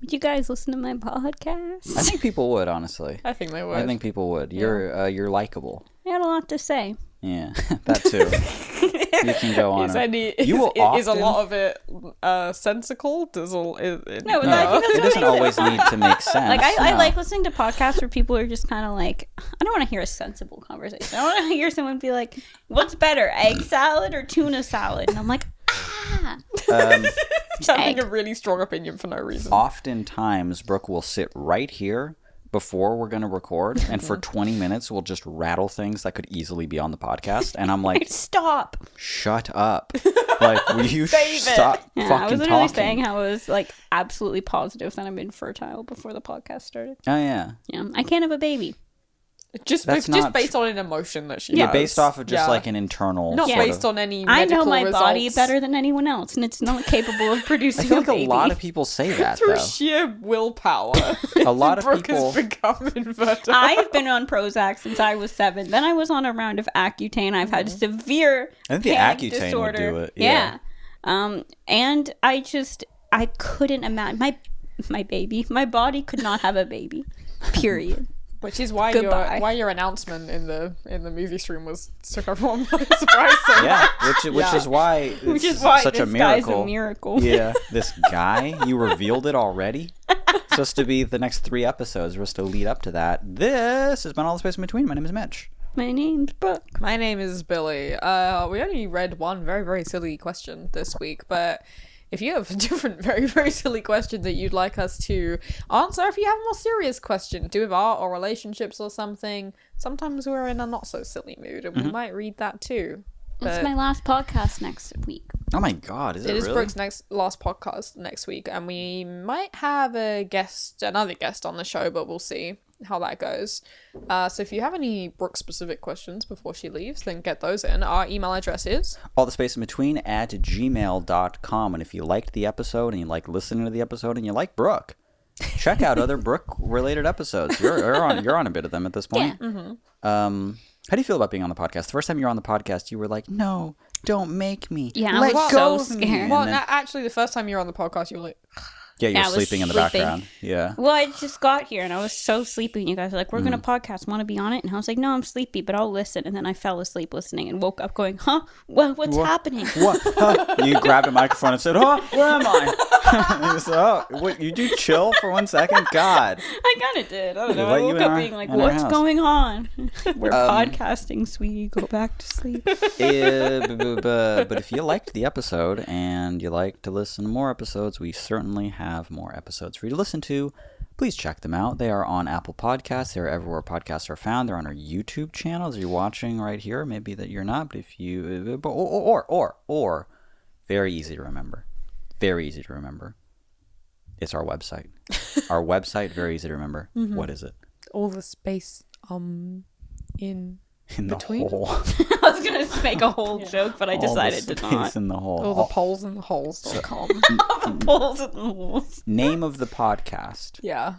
Speaker 1: Would you guys listen to my podcast?
Speaker 2: I think people would, honestly.
Speaker 3: I think they would.
Speaker 2: I think people would. You're likable.
Speaker 1: I had a lot to say.
Speaker 2: Yeah, that too. You can go on. You will
Speaker 3: is a
Speaker 2: often-
Speaker 3: lot of it sensical?
Speaker 1: No, but
Speaker 2: No,
Speaker 1: I think that's
Speaker 2: it
Speaker 1: what
Speaker 2: doesn't
Speaker 1: makes
Speaker 2: always need to make sense.
Speaker 1: Like I
Speaker 2: no.
Speaker 1: like listening to podcasts where people are just kind of like, I don't want to hear a sensible conversation. I want to hear someone be like, "What's better, egg salad or tuna salad?" And I'm like, ah.
Speaker 3: having
Speaker 1: egg.
Speaker 3: a really strong opinion for no reason.
Speaker 2: Oftentimes, Brooke will sit right here before we're going to record, and for 20 minutes, we'll just rattle things that could easily be on the podcast. And I'm like,
Speaker 1: Stop.
Speaker 2: shut up. Like, will you
Speaker 3: Save it.
Speaker 2: stop
Speaker 1: Yeah, I
Speaker 2: fucking
Speaker 1: was literally
Speaker 2: talking?
Speaker 1: saying how I was like absolutely positive that I'm infertile before the podcast started.
Speaker 2: Oh, yeah.
Speaker 1: Yeah, I can't have a baby.
Speaker 3: Just
Speaker 2: That's
Speaker 3: just
Speaker 2: not
Speaker 3: based on an emotion that she
Speaker 2: Yeah,
Speaker 3: has.
Speaker 2: based off of just
Speaker 3: Yeah.
Speaker 2: like an internal
Speaker 3: Not
Speaker 2: sort
Speaker 3: based
Speaker 2: of...
Speaker 3: on any
Speaker 1: I
Speaker 3: medical
Speaker 1: know my
Speaker 3: results.
Speaker 1: body better than anyone else, and it's not capable of producing
Speaker 2: I feel like
Speaker 1: a baby.
Speaker 2: a lot of people say that,
Speaker 3: Through
Speaker 2: though.
Speaker 3: sheer willpower.
Speaker 2: A lot of
Speaker 3: Brooke
Speaker 2: people...
Speaker 3: has become infertile.
Speaker 1: I've been on Prozac since I was 7. Then I was on a round of Accutane. I've had severe
Speaker 2: I think the
Speaker 1: panic
Speaker 2: Accutane would
Speaker 1: disorder.
Speaker 2: do it, yeah.
Speaker 1: And I couldn't imagine my baby. My body could not have a baby. Period.
Speaker 3: Which is why
Speaker 1: Goodbye.
Speaker 3: your announcement in the movie stream took everyone by surprise. So
Speaker 2: Yeah, which
Speaker 3: Yeah.
Speaker 2: is why it's
Speaker 1: Which is why
Speaker 2: such
Speaker 1: this
Speaker 2: a
Speaker 1: guy's
Speaker 2: miracle.
Speaker 1: a miracle.
Speaker 2: Yeah, this guy, you revealed it already. It's supposed to be the next 3 episodes. We're supposed to lead up to that. This has been All the Space in Between. My name is Mitch.
Speaker 1: My name's Brooke.
Speaker 3: My name is Billy. We only read one very, very silly question this week, but if you have a different very, very silly question that you'd like us to answer, if you have a more serious question to do with art or relationships or something, sometimes we're in a not so silly mood and we might read that too.
Speaker 1: It's
Speaker 3: But
Speaker 1: my last podcast next week.
Speaker 2: Oh my god, is it
Speaker 3: it is
Speaker 2: really?
Speaker 3: Brooke's last podcast next week, and we might have another guest on the show, but we'll see how that goes. So if you have any Brooke specific questions before she leaves, then get those in. Our email address is
Speaker 2: All the Space in Between at gmail.com. And if you liked the episode and you like listening to the episode and you like Brooke, check out other Brooke-related episodes. You're on a bit of them at this point.
Speaker 1: Yeah.
Speaker 3: Mm-hmm.
Speaker 2: How do you feel about being on the podcast? The first time you were on the podcast, you were like, "No, don't make me.
Speaker 1: Yeah, I
Speaker 2: Let
Speaker 1: was
Speaker 2: go
Speaker 1: so
Speaker 2: of me."
Speaker 1: scared.
Speaker 2: And
Speaker 3: Well,
Speaker 2: then-
Speaker 3: actually, the first time you were on the podcast, you were like,
Speaker 2: yeah, you
Speaker 1: Yeah,
Speaker 2: were
Speaker 1: I was
Speaker 2: sleeping in the
Speaker 1: sleeping.
Speaker 2: background. Yeah.
Speaker 1: Well, I just got here and I was so sleepy. And you guys were like, we're going to podcast. Want to be on it? And I was like, no, I'm sleepy, but I'll listen. And then I fell asleep listening and woke up going, huh? What's happening?
Speaker 2: What? Huh? You grabbed a microphone and said, "Oh, where am I?" And you said, "Oh, what? You do chill for 1 second? God."
Speaker 1: I kind of did. I don't know.
Speaker 2: Let
Speaker 1: I
Speaker 2: you
Speaker 1: woke
Speaker 2: in
Speaker 1: up
Speaker 2: our-
Speaker 1: being like,
Speaker 2: in our
Speaker 1: what's
Speaker 2: house.
Speaker 1: going on? We're podcasting, sweetie. Go back to sleep.
Speaker 2: But if you liked the episode and you like to listen to more episodes, we certainly have more episodes for you to listen to. Please check them out. They are on Apple Podcasts. They're everywhere podcasts are found. They're on our YouTube channel. As you're watching right here, maybe that you're not, but if you or very easy to remember. Very easy to remember. It's our website. Our website, very easy to remember.
Speaker 3: Mm-hmm.
Speaker 2: What is it?
Speaker 3: all the space in
Speaker 2: In the
Speaker 3: between?
Speaker 2: hole.
Speaker 1: I was going to make a whole joke, but I
Speaker 2: All the
Speaker 1: decided to
Speaker 2: space
Speaker 1: not.
Speaker 2: in the hole.
Speaker 3: all the poles and the holes.com.
Speaker 1: Balls and holes.
Speaker 2: Name of the podcast.
Speaker 3: Yeah.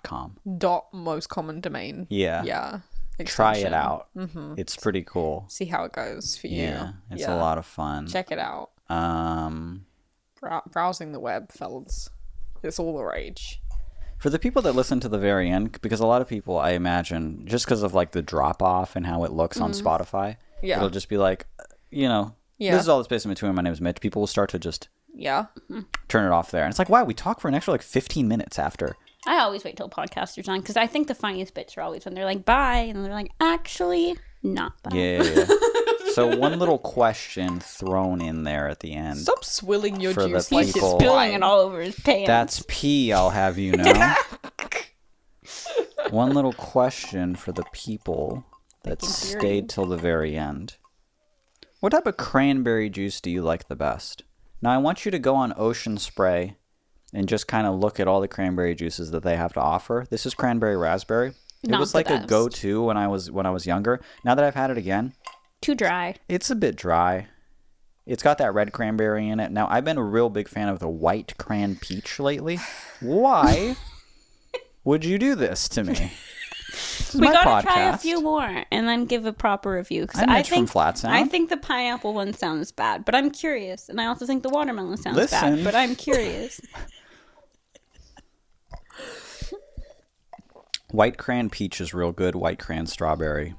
Speaker 2: .com.
Speaker 3: Dot most common domain.
Speaker 2: Yeah.
Speaker 3: Yeah.
Speaker 2: Try it
Speaker 3: Extension.
Speaker 2: out.
Speaker 3: Mm-hmm.
Speaker 2: It's pretty cool.
Speaker 3: See how it goes for you.
Speaker 2: Yeah, it's a lot of fun.
Speaker 3: Check it out. Browsing the web, fellas. It's all the rage.
Speaker 2: For the people that listen to the very end, because a lot of people, I imagine, just because of like the drop off and how it looks on Spotify,
Speaker 3: Yeah.
Speaker 2: it'll just be like,
Speaker 3: Yeah.
Speaker 2: this is all the space in between. My name is Mitch. People will start to just
Speaker 3: Yeah.
Speaker 2: turn it off there, and it's like, wow, we talk for an extra like 15 minutes after.
Speaker 1: I always wait till podcasters on because I think the funniest bits are always when they're like, bye. And then they're like, actually, not bye.
Speaker 2: Yeah. So one little question thrown in there at the end.
Speaker 3: Stop swilling your
Speaker 2: For the
Speaker 3: juice like it's
Speaker 2: people-
Speaker 1: Spilling
Speaker 3: wine.
Speaker 1: it all over his pants.
Speaker 2: That's pee, I'll have you know. One little question for the people that stayed till the very end. What type of cranberry juice do you like the best? Now, I want you to go on Ocean Spray and just kind of look at all the cranberry juices that they have to offer. This is cranberry raspberry. It
Speaker 1: Not
Speaker 2: was
Speaker 1: the
Speaker 2: like a
Speaker 1: best.
Speaker 2: go-to when I was younger. Now that I've had it again,
Speaker 1: Too dry.
Speaker 2: it's a bit dry. It's got that red cranberry in it. Now, I've been a real big fan of the white cran peach lately. Why would you do this to me? This is
Speaker 1: We
Speaker 2: my
Speaker 1: gotta try a
Speaker 2: podcast.
Speaker 1: few more and then give a proper review. Because
Speaker 2: I'm
Speaker 1: I
Speaker 2: Mitch from
Speaker 1: think
Speaker 2: Flat Sound.
Speaker 1: I think the pineapple one sounds bad, but I'm curious. And I also think the watermelon sounds
Speaker 2: Listen.
Speaker 1: bad, but I'm curious.
Speaker 2: White cran peach is real good. White cran strawberry.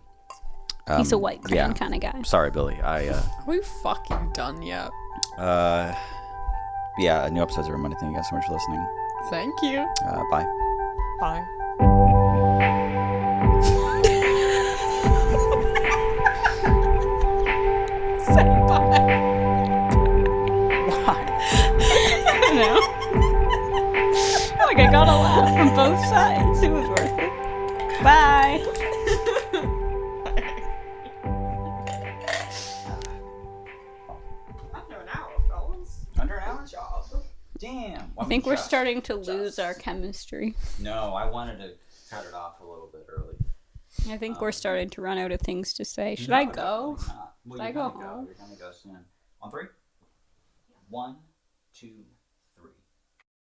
Speaker 1: He's a white cran
Speaker 2: yeah.
Speaker 1: kind of guy.
Speaker 2: Sorry, Billy.
Speaker 3: Are we fucking done yet?
Speaker 2: Yeah, new episodes every Monday. Thank you guys so much for listening.
Speaker 3: Thank you.
Speaker 2: Bye.
Speaker 3: Bye. Say bye.
Speaker 2: Why?
Speaker 1: I know. Like I got a laugh from both sides. It was worth it. Bye.
Speaker 2: Under an hour? Damn.
Speaker 1: I think we're starting to lose our chemistry.
Speaker 2: No, I wanted to cut it off a little bit early.
Speaker 1: I think we're starting to run out of things to say. Should I go?
Speaker 2: Well,
Speaker 1: I
Speaker 2: you're
Speaker 1: go
Speaker 2: gonna
Speaker 1: home?
Speaker 2: You're gonna go soon. On 3? 1, 2,